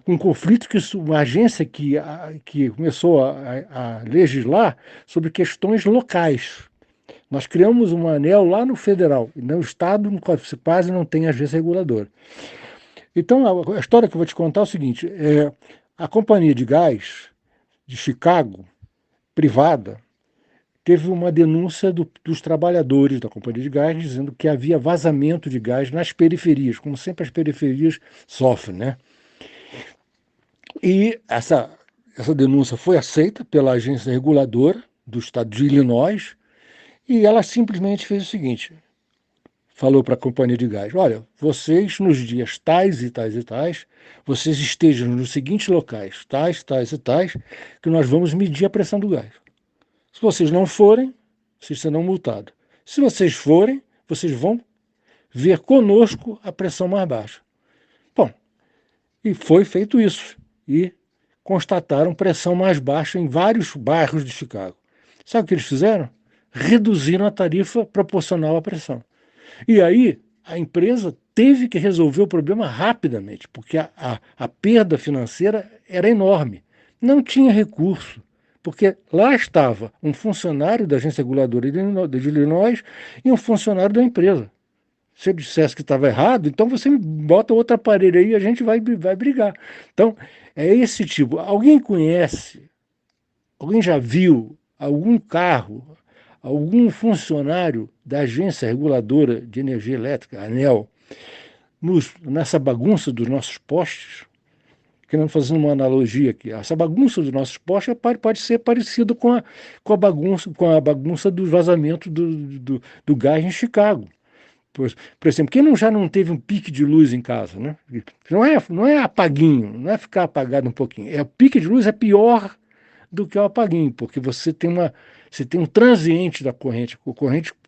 um conflito que uma agência que começou a legislar sobre questões locais. Nós criamos um anel lá no federal, e no estado quase não tem agência reguladora. Então, a história que eu vou te contar é o seguinte, a companhia de gás de Chicago, privada, teve uma denúncia dos trabalhadores da companhia de gás dizendo que havia vazamento de gás nas periferias, como sempre as periferias sofrem, né? E essa denúncia foi aceita pela agência reguladora do estado de Illinois e ela simplesmente fez o seguinte, falou para a companhia de gás, olha, vocês nos dias tais e tais e tais, vocês estejam nos seguintes locais, tais, tais e tais, que nós vamos medir a pressão do gás. Se vocês não forem, vocês serão multados. Se vocês forem, vocês vão ver conosco a pressão mais baixa. Bom, e foi feito isso. E constataram pressão mais baixa em vários bairros de Chicago. Sabe o que eles fizeram? Reduziram a tarifa proporcional à pressão. E aí a empresa teve que resolver o problema rapidamente, porque a perda financeira era enorme. Não tinha recurso, porque lá estava um funcionário da agência reguladora de Illinois e um funcionário da empresa. Se eu dissesse que estava errado, então você me bota outro aparelho aí e a gente vai brigar. Então, é esse tipo. Alguém conhece Alguém já viu algum carro, algum funcionário da Agência Reguladora de Energia Elétrica, a ANEEL, nessa bagunça dos nossos postes? Querendo fazer uma analogia aqui, essa bagunça dos nossos postes pode ser parecida com a bagunça dos vazamentos do gás em Chicago. Por exemplo, quem já não teve um pique de luz em casa, né? Não é apaguinho, não é ficar apagado um pouquinho. O pique de luz é pior do que o apaguinho, porque você tem um transiente da corrente.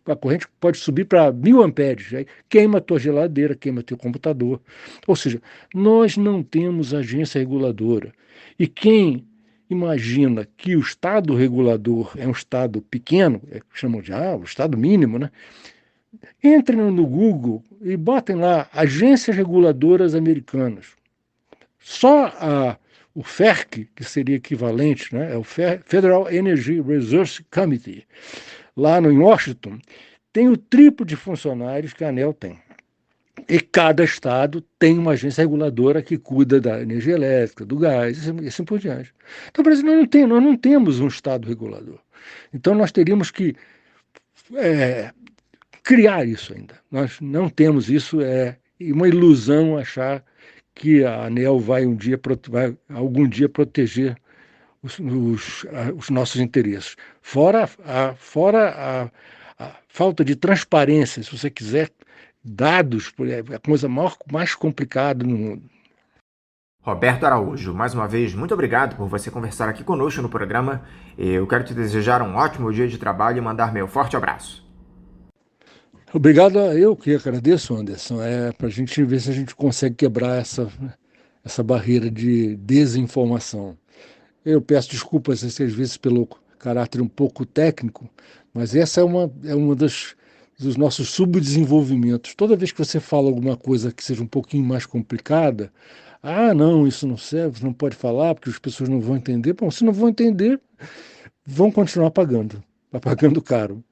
A corrente pode subir para 1000 amperes, aí queima a tua geladeira, queima teu computador. Ou seja, nós não temos agência reguladora. E quem imagina que o Estado regulador é um Estado pequeno, chamam de o Estado mínimo, né? Entrem no Google e botem lá agências reguladoras americanas. Só o FERC, que seria equivalente, né, é o Federal Energy Resource Committee, lá em Washington, tem o triplo de funcionários que a ANEEL tem. E cada estado tem uma agência reguladora que cuida da energia elétrica, do gás, e assim por diante. Então, o Brasil nós não temos um estado regulador. Então, nós teríamos que criar isso ainda. Nós não temos isso, é uma ilusão achar que a ANEEL vai algum dia proteger os nossos interesses. Fora a falta de transparência, se você quiser, dados, é a coisa mais complicada no mundo. Roberto Araújo, mais uma vez, muito obrigado por você conversar aqui conosco no programa. Eu quero te desejar um ótimo dia de trabalho e mandar meu forte abraço. Obrigado, eu que agradeço, Anderson. Para a gente ver se a gente consegue quebrar essa barreira de desinformação. Eu peço desculpas às vezes pelo caráter um pouco técnico, mas essa é uma dos nossos subdesenvolvimentos. Toda vez que você fala alguma coisa que seja um pouquinho mais complicada, não, isso não serve, não pode falar porque as pessoas não vão entender. Bom, se não vão entender, vão continuar pagando caro.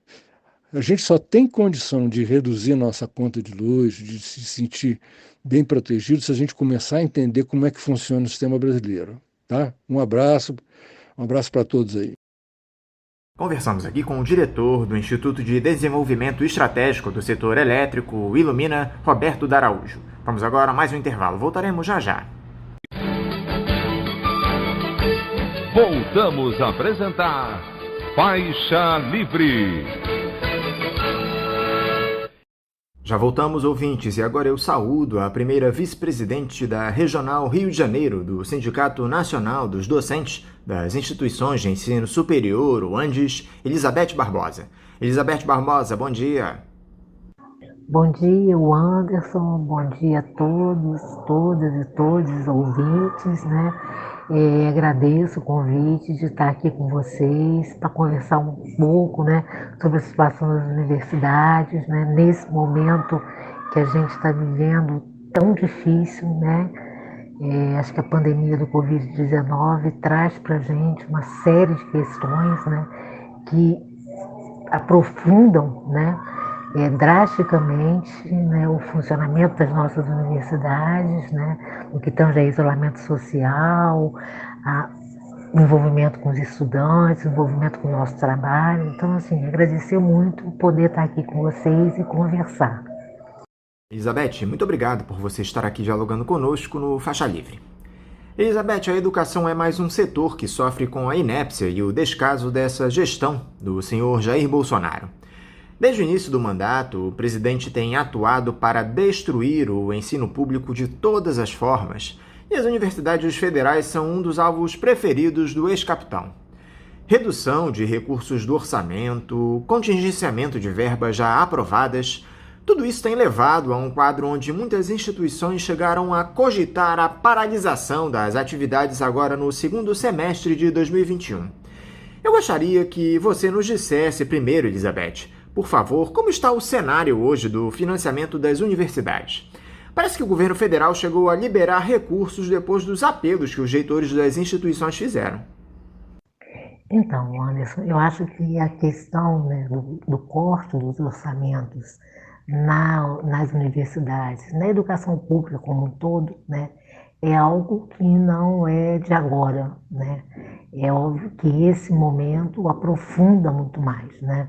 A gente só tem condição de reduzir nossa conta de luz, de se sentir bem protegido, se a gente começar a entender como é que funciona o sistema brasileiro. Tá? Um abraço para todos aí. Conversamos aqui com o diretor do Instituto de Desenvolvimento Estratégico do Setor Elétrico, Ilumina, Roberto Araújo. Vamos agora a mais um intervalo. Voltaremos já. Voltamos a apresentar Faixa Livre. Já voltamos, ouvintes, e agora eu saúdo a primeira vice-presidente da Regional Rio de Janeiro, do Sindicato Nacional dos Docentes das Instituições de Ensino Superior, o ANDES, Elizabeth Barbosa. Elizabeth Barbosa, bom dia. Bom dia, Anderson, bom dia a todos, todas e todos os ouvintes, né? Agradeço o convite de estar aqui com vocês para conversar um pouco, né, sobre a situação das universidades, né, nesse momento que a gente está vivendo tão difícil, né? Acho que a pandemia do Covid-19 traz para a gente uma série de questões, né, que aprofundam, né, drasticamente, né, o funcionamento das nossas universidades, né, no que tange a isolamento social, o envolvimento com os estudantes, o envolvimento com o nosso trabalho. Então, assim, agradecer muito poder estar aqui com vocês e conversar. Elizabeth, muito obrigado por você estar aqui dialogando conosco no Faixa Livre. Elizabeth, a educação é mais um setor que sofre com a inépcia e o descaso dessa gestão do senhor Jair Bolsonaro. Desde o início do mandato, o presidente tem atuado para destruir o ensino público de todas as formas, e as universidades federais são um dos alvos preferidos do ex-capitão. Redução de recursos do orçamento, contingenciamento de verbas já aprovadas, tudo isso tem levado a um quadro onde muitas instituições chegaram a cogitar a paralisação das atividades agora no segundo semestre de 2021. Eu gostaria que você nos dissesse primeiro, Elizabeth, por favor, como está o cenário hoje do financiamento das universidades? Parece que o governo federal chegou a liberar recursos depois dos apelos que os reitores das instituições fizeram. Então, Anderson, eu acho que a questão, né, do corte dos orçamentos nas universidades, na educação pública como um todo, né, é algo que não é de agora, né? É óbvio que esse momento aprofunda muito mais, né?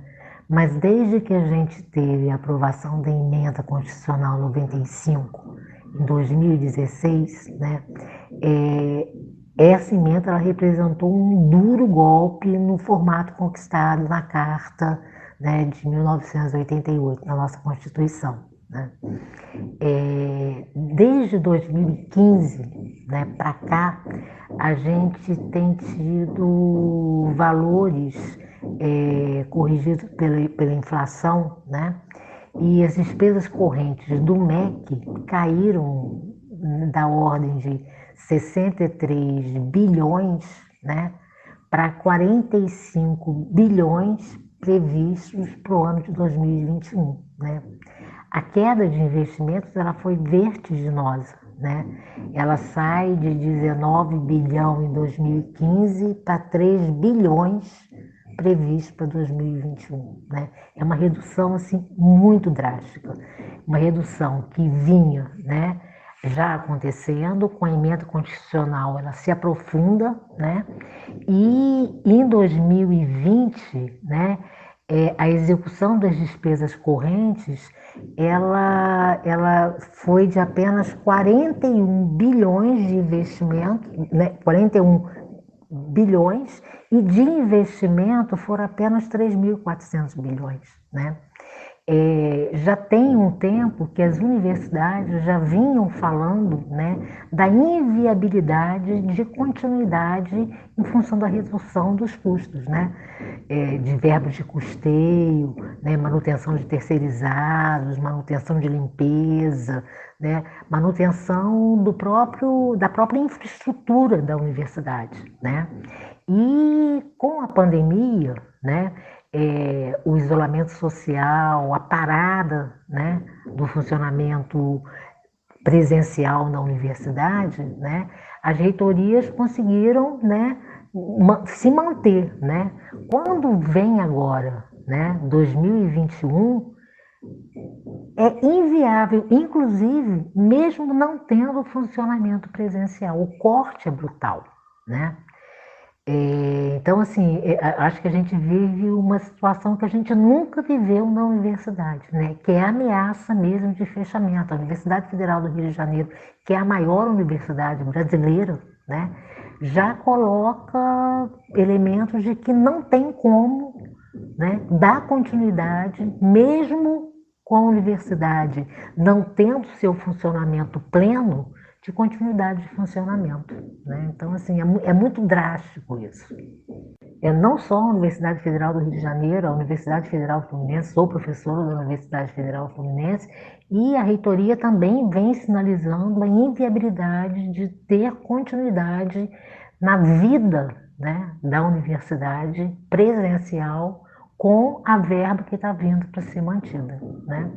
Mas desde que a gente teve a aprovação da emenda constitucional 95 em 2016, né? Essa emenda ela representou um duro golpe no formato conquistado na Carta, né, de 1988, na nossa Constituição, né? Desde 2015, né, para cá, a gente tem tido valores corrigidos pela inflação, né? E as despesas correntes do MEC caíram da ordem de 63 bilhões, né, para 45 bilhões previstos para o ano de 2021, né? A queda de investimentos ela foi vertiginosa, né? Ela sai de 19 bilhão em 2015 para 3 bilhões previsto para 2021, né? É uma redução assim muito drástica, uma redução que vinha, né, já acontecendo com a emenda constitucional, ela se aprofunda, né? E em 2020, né, a execução das despesas correntes, ela foi de apenas 41 bilhões de investimento, né, 41 bilhões, e de investimento foram apenas 3.400 bilhões, né? Já tem um tempo que as universidades já vinham falando, né, da inviabilidade de continuidade em função da redução dos custos, né, de verbos de custeio, né, manutenção de terceirizados, manutenção de limpeza, né, manutenção da própria infraestrutura da universidade, né? E com a pandemia, né, o isolamento social, a parada, né, do funcionamento presencial na universidade, né, as reitorias conseguiram, né, se manter, né? Quando vem agora, né, 2021, é inviável, inclusive, mesmo não tendo funcionamento presencial, o corte é brutal, né? Então, assim, acho que a gente vive uma situação que a gente nunca viveu na universidade, né? Que é a ameaça mesmo de fechamento. A Universidade Federal do Rio de Janeiro, que é a maior universidade brasileira, né, já coloca elementos de que não tem como, né, dar continuidade, mesmo com a universidade não tendo seu funcionamento pleno, de continuidade de funcionamento, né? Então, assim, é muito drástico isso. Não só a Universidade Federal do Rio de Janeiro, a Universidade Federal Fluminense, sou professora da Universidade Federal Fluminense, e a reitoria também vem sinalizando a inviabilidade de ter continuidade na vida, né, da universidade presencial, com a verba que está vindo para ser mantida, né?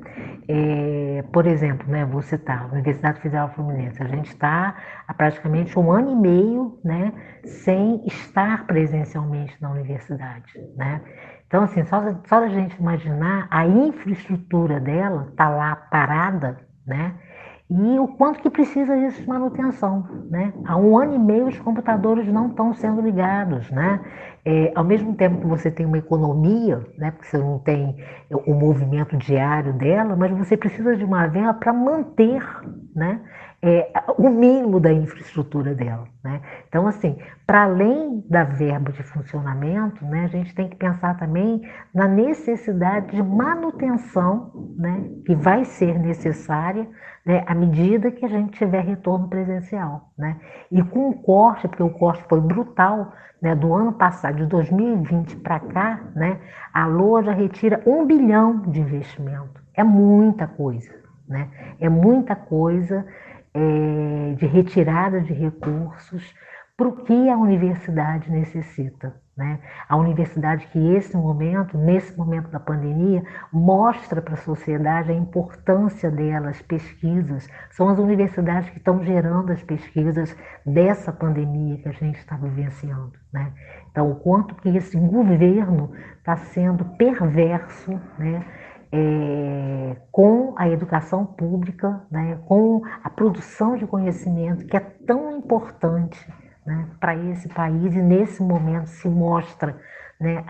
Por exemplo, né, vou citar a Universidade Federal Fluminense, a gente está há praticamente 1 ano e meio, né, sem estar presencialmente na universidade, né? Então, assim, só a gente imaginar a infraestrutura dela está lá parada, né? E o quanto que precisa disso de manutenção, né? Há 1 ano e meio os computadores não estão sendo ligados, né? Ao mesmo tempo que você tem uma economia, né? Porque você não tem o movimento diário dela, mas você precisa de uma verba para manter, né, o mínimo da infraestrutura dela, né? Então, assim, para além da verba de funcionamento, né, a gente tem que pensar também na necessidade de manutenção, né, que vai ser necessária, né, à medida que a gente tiver retorno presencial, né? E com o corte, porque o corte foi brutal, né, do ano passado, de 2020 para cá, né, a LOA já retira 1 bilhão de investimento. É muita coisa, né? É muita coisa de retirada de recursos para o que a universidade necessita, né? A universidade que nesse momento da pandemia, mostra para a sociedade a importância delas, pesquisas. São as universidades que estão gerando as pesquisas dessa pandemia que a gente está vivenciando, né? Então, o quanto que esse governo está sendo perverso, né, com a educação pública, né, com a produção de conhecimento, que é tão importante, né, para esse país, e nesse momento se mostra, né,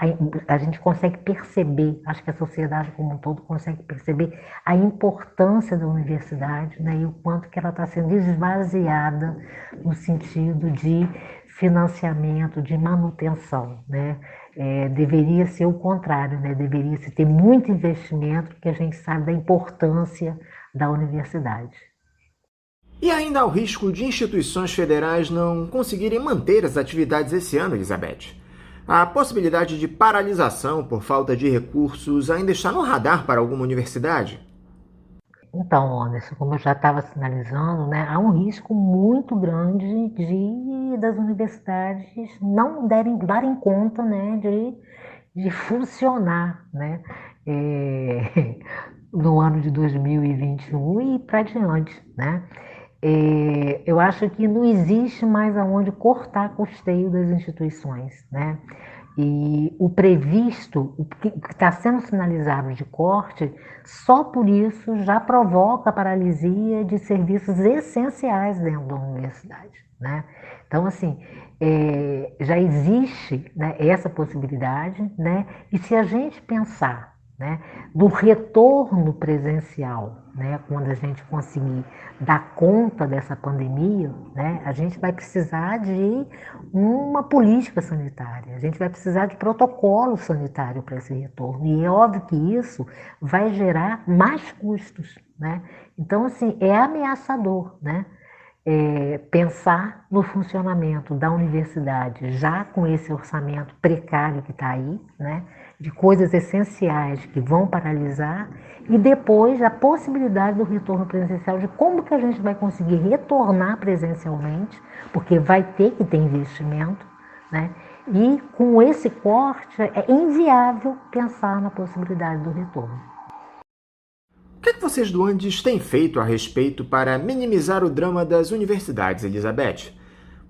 a gente consegue perceber, acho que a sociedade como um todo consegue perceber a importância da universidade, né, e o quanto que ela está sendo esvaziada no sentido de financiamento, de manutenção, né? Deveria ser o contrário, né? Deveria se ter muito investimento, porque a gente sabe da importância da universidade. E ainda há o risco de instituições federais não conseguirem manter as atividades esse ano, Elizabeth. A possibilidade de paralisação por falta de recursos ainda está no radar para alguma universidade? Então, Anderson, como eu já estava sinalizando, né, há um risco muito grande das universidades não darem conta, né, de funcionar, né, no ano de 2021 e para diante, né. Eu acho que não existe mais aonde cortar custeio das instituições, né? E o previsto, o que está sendo sinalizado de corte, só por isso já provoca a paralisia de serviços essenciais dentro da universidade, né? Então, assim, já existe, né, essa possibilidade, né? E se a gente pensar, né, do retorno presencial, né, quando a gente conseguir dar conta dessa pandemia, né, a gente vai precisar de uma política sanitária, a gente vai precisar de protocolo sanitário para esse retorno. E é óbvio que isso vai gerar mais custos, né? Então, assim, é ameaçador, né? Pensar no funcionamento da universidade já com esse orçamento precário que está aí, né, de coisas essenciais que vão paralisar, e depois a possibilidade do retorno presencial, de como que a gente vai conseguir retornar presencialmente, porque vai ter que ter investimento, né, e com esse corte é inviável pensar na possibilidade do retorno. O que vocês do Andes têm feito a respeito para minimizar o drama das universidades, Elizabeth?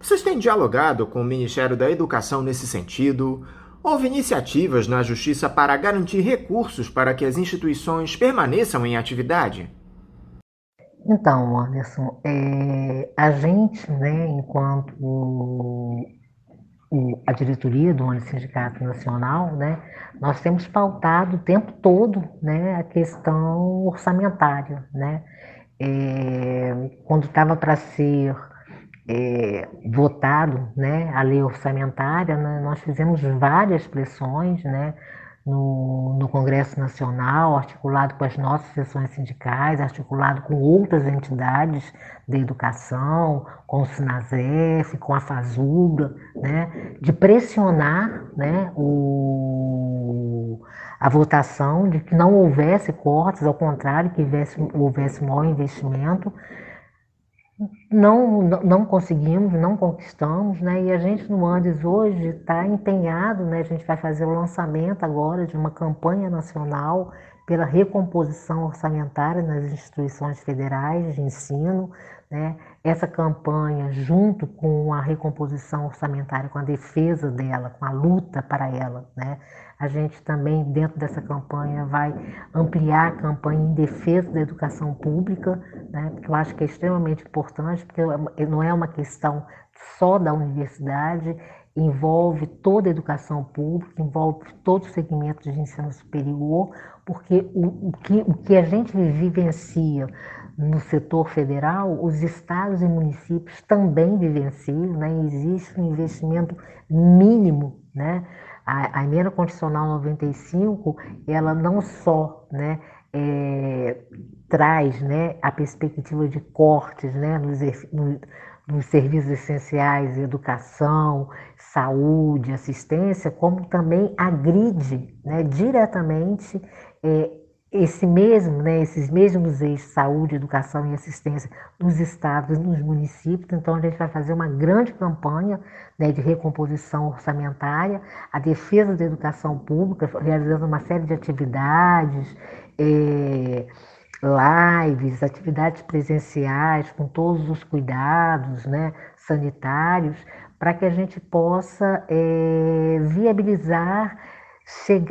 Vocês têm dialogado com o Ministério da Educação nesse sentido? Houve iniciativas na Justiça para garantir recursos para que as instituições permaneçam em atividade? Então, Anderson, a gente, né, enquanto a diretoria do Sindicato Nacional, né, nós temos pautado o tempo todo, né, a questão orçamentária, né. Quando estava para ser votado, né, a lei orçamentária, né, nós fizemos várias pressões, né, no Congresso Nacional, articulado com as nossas seções sindicais, articulado com outras entidades da educação, com o Sinasef, com a Fazubra, né, de pressionar, né, a votação de que não houvesse cortes, ao contrário, que houvesse maior investimento. Não conseguimos, não conquistamos, né? E a gente no Andes hoje está empenhado, né? A gente vai fazer o lançamento agora de uma campanha nacional pela recomposição orçamentária nas instituições federais de ensino, né? Essa campanha, junto com a recomposição orçamentária, com a defesa dela, com a luta para ela, né? A gente também, dentro dessa campanha, vai ampliar a campanha em defesa da educação pública, né? Porque eu acho que é extremamente importante, porque não é uma questão só da universidade, envolve toda a educação pública, envolve todo o segmento de ensino superior, porque o que a gente vivencia no setor federal, os estados e municípios também vivenciam, né? Existe um investimento mínimo, né? A emenda constitucional 95, ela não só, né, traz, né, a perspectiva de cortes, né, nos serviços essenciais, educação, saúde, assistência, como também agride, né, diretamente esses mesmos eixos, saúde, educação e assistência nos estados e nos municípios. Então, a gente vai fazer uma grande campanha, né, de recomposição orçamentária, a defesa da educação pública, realizando uma série de atividades, lives, atividades presenciais, com todos os cuidados, né, sanitários, para que a gente possa viabilizar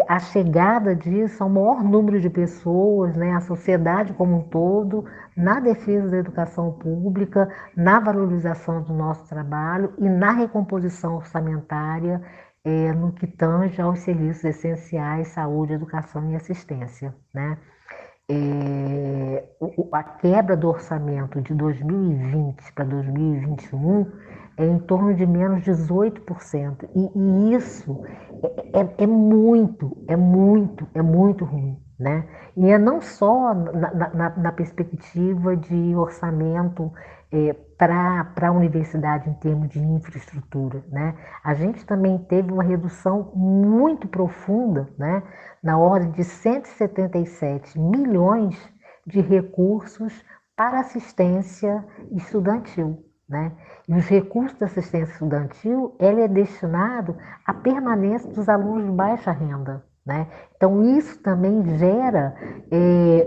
a chegada disso ao maior número de pessoas, né, a sociedade como um todo, na defesa da educação pública, na valorização do nosso trabalho e na recomposição orçamentária no que tange aos serviços essenciais, saúde, educação e assistência, né? A quebra do orçamento de 2020 para 2021 é em torno de menos 18%. E isso é muito ruim, né? E é não só na perspectiva de orçamento para a universidade em termos de infraestrutura, né? A gente também teve uma redução muito profunda, né? Na ordem de 177 milhões de recursos para assistência estudantil, né? E os recursos da assistência estudantil, ele é destinado à permanência dos alunos de baixa renda, né? Então, isso também gera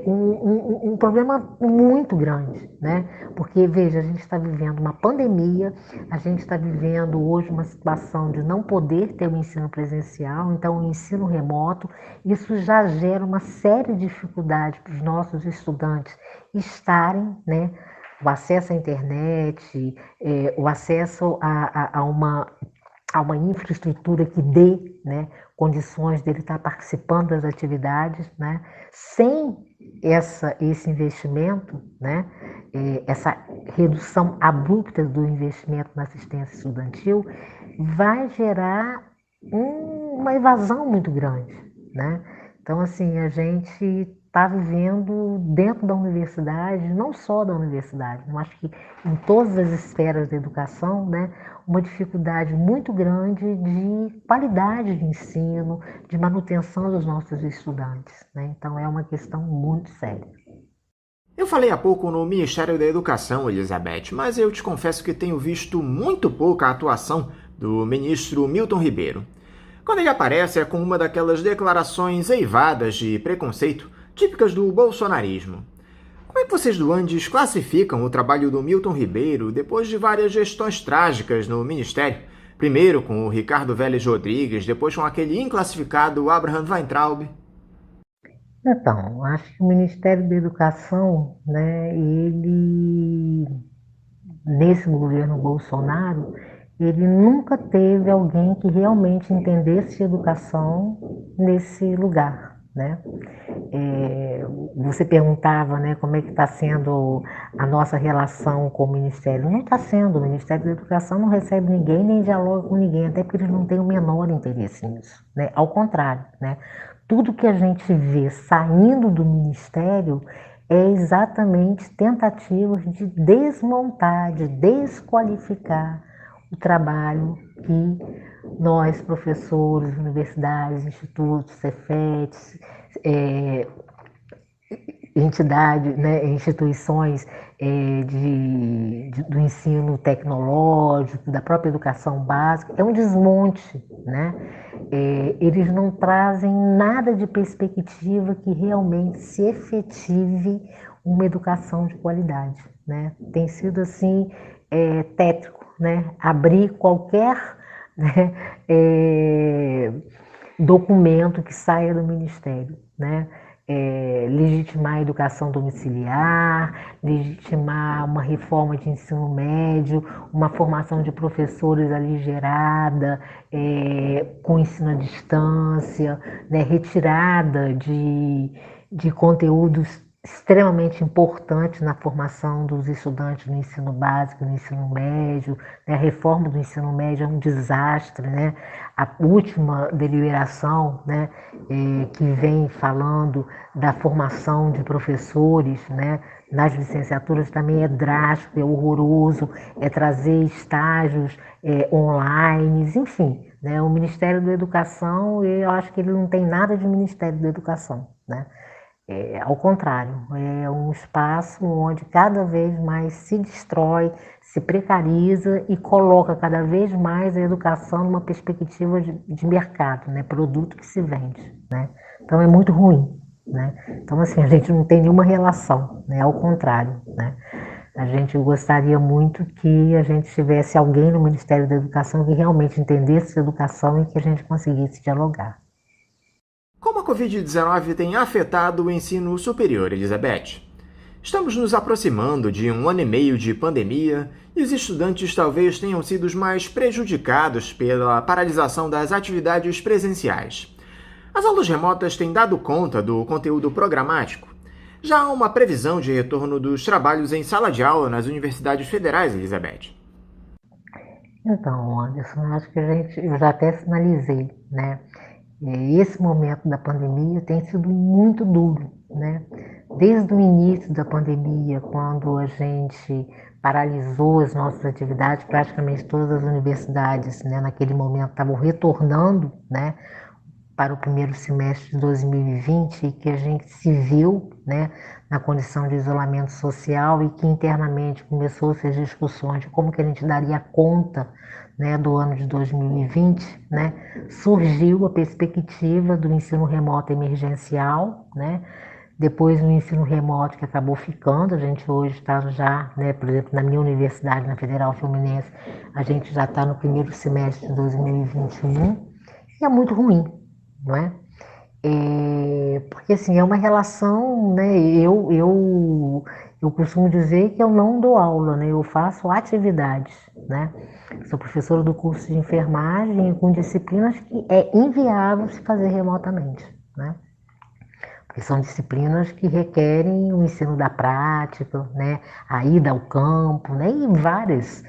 um problema muito grande, né? Porque, veja, a gente está vivendo uma pandemia, a gente está vivendo hoje uma situação de não poder ter o ensino presencial, então o ensino remoto, isso já gera uma série de dificuldades para os nossos estudantes estarem, né? O acesso à internet, o acesso a uma infraestrutura que dê, né, condições dele estar participando das atividades, né? Sem esse investimento, né, essa redução abrupta do investimento na assistência estudantil, vai gerar uma evasão muito grande, né? Então, assim, a gente está vivendo dentro da universidade, não só da universidade, eu acho que em todas as esferas da educação, né, uma dificuldade muito grande de qualidade de ensino, de manutenção dos nossos estudantes, né? Então é uma questão muito séria. Eu falei há pouco no Ministério da Educação, Elizabeth, mas eu te confesso que tenho visto muito pouca atuação do ministro Milton Ribeiro. Quando ele aparece é com uma daquelas declarações eivadas de preconceito típicas do bolsonarismo. Como é que vocês do Andes classificam o trabalho do Milton Ribeiro depois de várias gestões trágicas no Ministério? Primeiro com o Ricardo Vélez Rodrigues, depois com aquele inclassificado Abraham Weintraub. Então, acho que o Ministério da Educação, né, ele, nesse governo Bolsonaro, ele nunca teve alguém que realmente entendesse educação nesse lugar, né? Você perguntava, né, como é que está sendo a nossa relação com o Ministério. Não está sendo. O Ministério da Educação não recebe ninguém, nem dialoga com ninguém, até porque eles não têm o menor interesse nisso, né? Ao contrário, né? Tudo que a gente vê saindo do Ministério é exatamente tentativas de desmontar, de desqualificar o trabalho que nós, professores, universidades, institutos, Cefetes, entidades, né, instituições do ensino tecnológico, da própria educação básica, é um desmonte, né? Eles não trazem nada de perspectiva que realmente se efetive uma educação de qualidade, né? Tem sido assim tétrico, né? Abrir qualquer, né, documento que saia do Ministério, né? Legitimar a educação domiciliar, legitimar uma reforma de ensino médio, uma formação de professores aligerada, com ensino à distância, né? Retirada de conteúdos extremamente importantes na formação dos estudantes no ensino básico, no ensino médio, né? A reforma do ensino médio é um desastre, né? A última deliberação, né, que vem falando da formação de professores, né, nas licenciaturas também é drástico, é horroroso, é trazer estágios online, enfim, né? O Ministério da Educação, eu acho que ele não tem nada de Ministério da Educação, né? Ao contrário, é um espaço onde cada vez mais se destrói, se precariza e coloca cada vez mais a educação numa perspectiva de mercado, né? Produto que se vende, né? Então é muito ruim, né? Então, assim, a gente não tem nenhuma relação, né? Ao contrário, né? A gente gostaria muito que a gente tivesse alguém no Ministério da Educação que realmente entendesse educação e que a gente conseguisse dialogar. Como a Covid-19 tem afetado o ensino superior, Elizabeth? Estamos nos aproximando de 1 ano e meio de pandemia e os estudantes talvez tenham sido os mais prejudicados pela paralisação das atividades presenciais. As aulas remotas têm dado conta do conteúdo programático. Já há uma previsão de retorno dos trabalhos em sala de aula nas universidades federais, Elizabeth? Então, Anderson, acho que eu já até sinalizei, né? Esse momento da pandemia tem sido muito duro, né? Desde o início da pandemia, quando a gente paralisou as nossas atividades, praticamente todas as universidades, né, naquele momento estavam retornando, né, para o primeiro semestre de 2020, e que a gente se viu, né, na condição de isolamento social e que internamente começou-se as discussões de como que a gente daria conta, né, do ano de 2020, né, surgiu a perspectiva do ensino remoto emergencial, né, depois o ensino remoto que acabou ficando. A gente hoje está já, né, por exemplo, na minha universidade, na Federal Fluminense, a gente já está no primeiro semestre de 2021, e é muito ruim, não é? Porque assim, é uma relação, né? Eu costumo dizer que eu não dou aula, né? Eu faço atividades, né? Sou professora do curso de enfermagem com disciplinas que é inviável se fazer remotamente, né? Porque são disciplinas que requerem o ensino da prática, né? A ida ao campo, né? E várias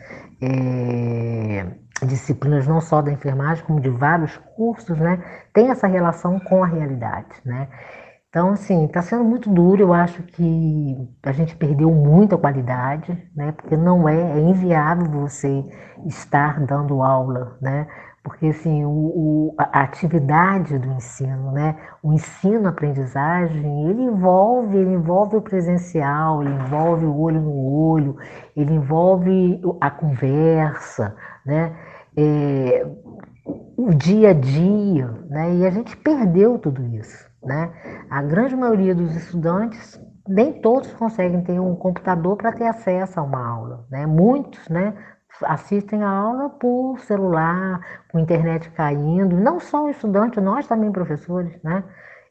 disciplinas, não só da enfermagem, como de vários cursos, né? Tem essa relação com a realidade, né? Então, assim, está sendo muito duro. Eu acho que a gente perdeu muita qualidade, né? Porque não é inviável você estar dando aula, né? Porque, assim, a atividade do ensino, né? O ensino-aprendizagem, ele envolve o presencial, ele envolve o olho no olho, ele envolve a conversa, né? O dia a dia, né? E a gente perdeu tudo isso, né? A grande maioria dos estudantes, nem todos conseguem ter um computador para ter acesso a uma aula, né? Muitos, né, assistem a aula por celular, com internet caindo. Não só o estudante, nós também professores, né?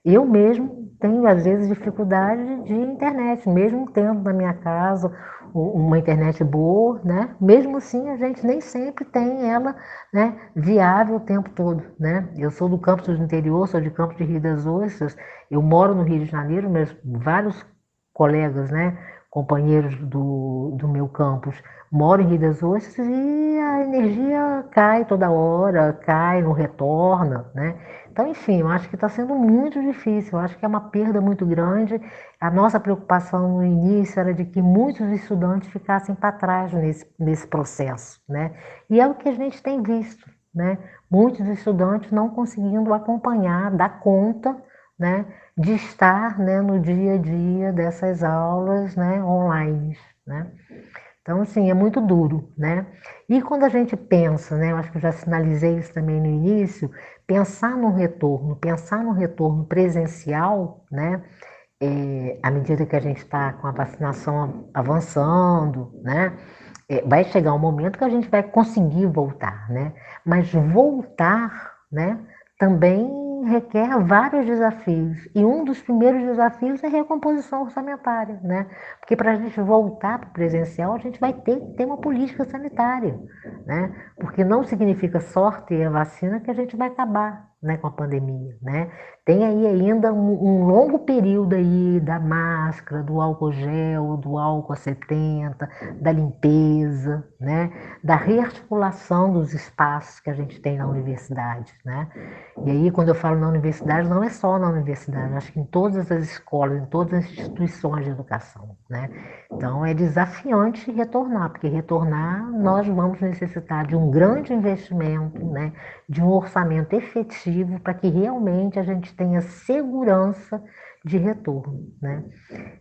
Eu mesmo tenho, às vezes, dificuldade de internet, mesmo tendo na minha casa uma internet boa, né? Mesmo assim, a gente nem sempre tem ela, né, viável o tempo todo, né? Eu sou do campus do interior, sou de Campos de Rio das Ostras, eu moro no Rio de Janeiro, mas vários colegas, né, companheiros do meu campus, moram em Rio das Ostras e a energia cai toda hora, cai, não retorna, né? Então, enfim, eu acho que está sendo muito difícil, eu acho que é uma perda muito grande. A nossa preocupação no início era de que muitos estudantes ficassem para trás nesse processo, né? E é o que a gente tem visto, né? Muitos estudantes não conseguindo acompanhar, dar conta, né, de estar, né, no dia a dia dessas aulas, né, online, né? Então, assim, é muito duro, né? E quando a gente pensa, né, eu acho que eu já sinalizei isso também no início, pensar no retorno presencial, né, à medida que a gente está com a vacinação avançando, né, vai chegar um momento que a gente vai conseguir voltar, né? Mas voltar, né, também requer vários desafios. E um dos primeiros desafios é a recomposição orçamentária, né? Porque para a gente voltar para o presencial, a gente vai ter que ter uma política sanitária, né? Porque não significa só ter a vacina que a gente vai acabar, né, com a pandemia, né? Tem aí ainda um longo período aí da máscara, do álcool gel, do álcool a 70, da limpeza, né? Da rearticulação dos espaços que a gente tem na universidade, né? E aí, quando eu falo na universidade, não é só na universidade, acho que em todas as escolas, em todas as instituições de educação, né? Então, é desafiante retornar, porque retornar nós vamos necessitar de um grande investimento, né? De um orçamento efetivo para que realmente a gente tenha segurança de retorno, né?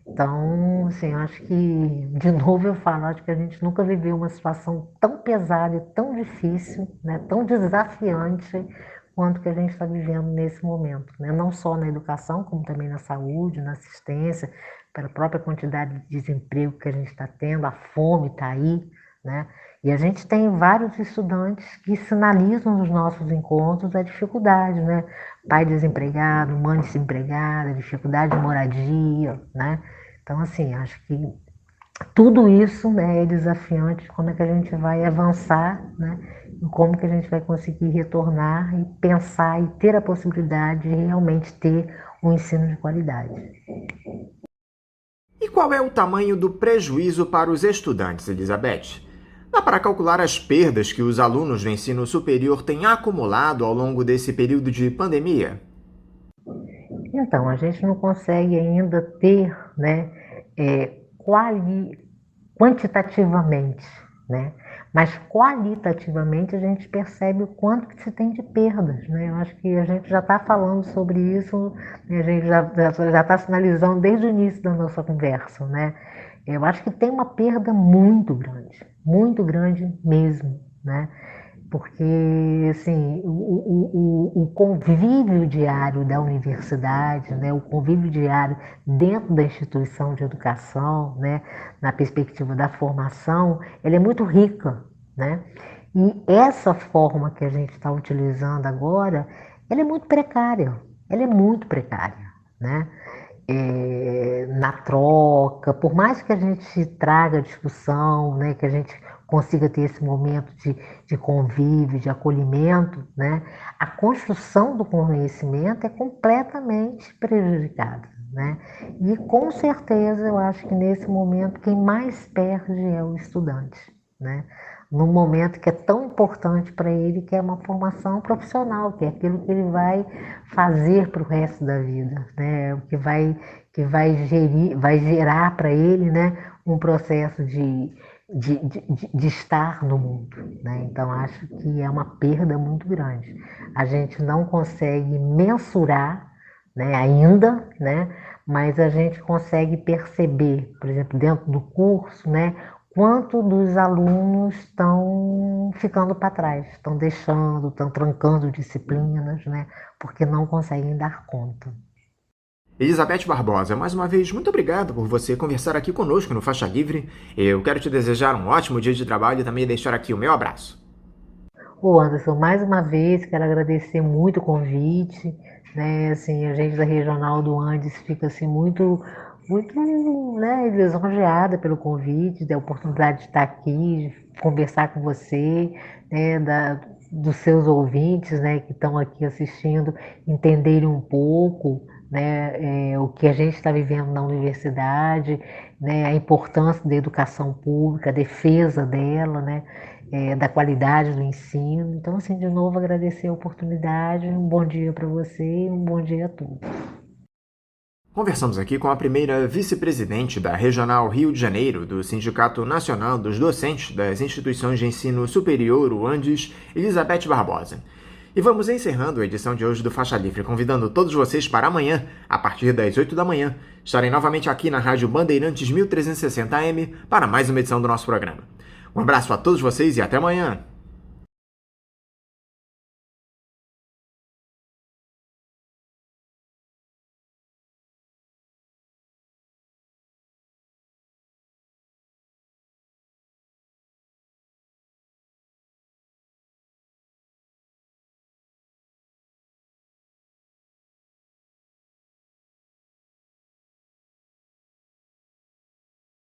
Então, assim, acho que, de novo eu falo, acho que a gente nunca viveu uma situação tão pesada e tão difícil, né? Tão desafiante quanto que a gente está vivendo nesse momento, né? Não só na educação, como também na saúde, na assistência, pela própria quantidade de desemprego que a gente está tendo, a fome está aí, né? E a gente tem vários estudantes que sinalizam nos nossos encontros a dificuldade, né? Pai desempregado, mãe desempregada, dificuldade de moradia, né? Então, assim, acho que tudo isso, né, é desafiante, como é que a gente vai avançar, né? E como que a gente vai conseguir retornar e pensar e ter a possibilidade de realmente ter um ensino de qualidade. E qual é o tamanho do prejuízo para os estudantes, Elizabeth? Dá para calcular as perdas que os alunos do ensino superior têm acumulado ao longo desse período de pandemia? Então, a gente não consegue ainda ter, né, quantitativamente, né? Mas qualitativamente a gente percebe o quanto que se tem de perdas, né? Eu acho que a gente já está falando sobre isso, a gente já está sinalizando desde o início da nossa conversa, né? Eu acho que tem uma perda muito grande mesmo, né? Porque assim, o convívio diário da universidade, né, o convívio diário dentro da instituição de educação, né, na perspectiva da formação, ele é muito rica, né? E essa forma que a gente está utilizando agora, ela é muito precária, né? Na troca, por mais que a gente traga discussão, né, que a gente consiga ter esse momento de convívio, de acolhimento, né, a construção do conhecimento é completamente prejudicada, né? E com certeza eu acho que nesse momento quem mais perde é o estudante, né? Num momento que é tão importante para ele, que é uma formação profissional, que é aquilo que ele vai fazer para o resto da vida, né? O que vai gerar para ele, né, um processo de estar no mundo, né? Então acho que é uma perda muito grande. A gente não consegue mensurar, né, ainda, né, mas a gente consegue perceber, por exemplo, dentro do curso, né, quanto dos alunos estão ficando para trás, estão deixando, estão trancando disciplinas, né, porque não conseguem dar conta. Elizabeth Barbosa, mais uma vez, muito obrigado por você conversar aqui conosco no Faixa Livre. Eu quero te desejar um ótimo dia de trabalho e também deixar aqui o meu abraço. Ô Anderson, mais uma vez quero agradecer muito o convite, né? Assim, a gente da Regional do Andes fica assim muito, né, lisonjeada pelo convite, da oportunidade de estar aqui, de conversar com você, né, dos seus ouvintes, né, que estão aqui assistindo, entenderem um pouco, né, o que a gente está vivendo na universidade, né, a importância da educação pública, a defesa dela, né, da qualidade do ensino. Então, assim, de novo, agradecer a oportunidade, um bom dia para você e um bom dia a todos. Conversamos aqui com a primeira vice-presidente da Regional Rio de Janeiro, do Sindicato Nacional dos Docentes das Instituições de Ensino Superior, o Andes, Elizabeth Barbosa. E vamos encerrando a edição de hoje do Faixa Livre, convidando todos vocês para amanhã, a partir das 8 da manhã, estarem novamente aqui na Rádio Bandeirantes 1360 AM para mais uma edição do nosso programa. Um abraço a todos vocês e até amanhã!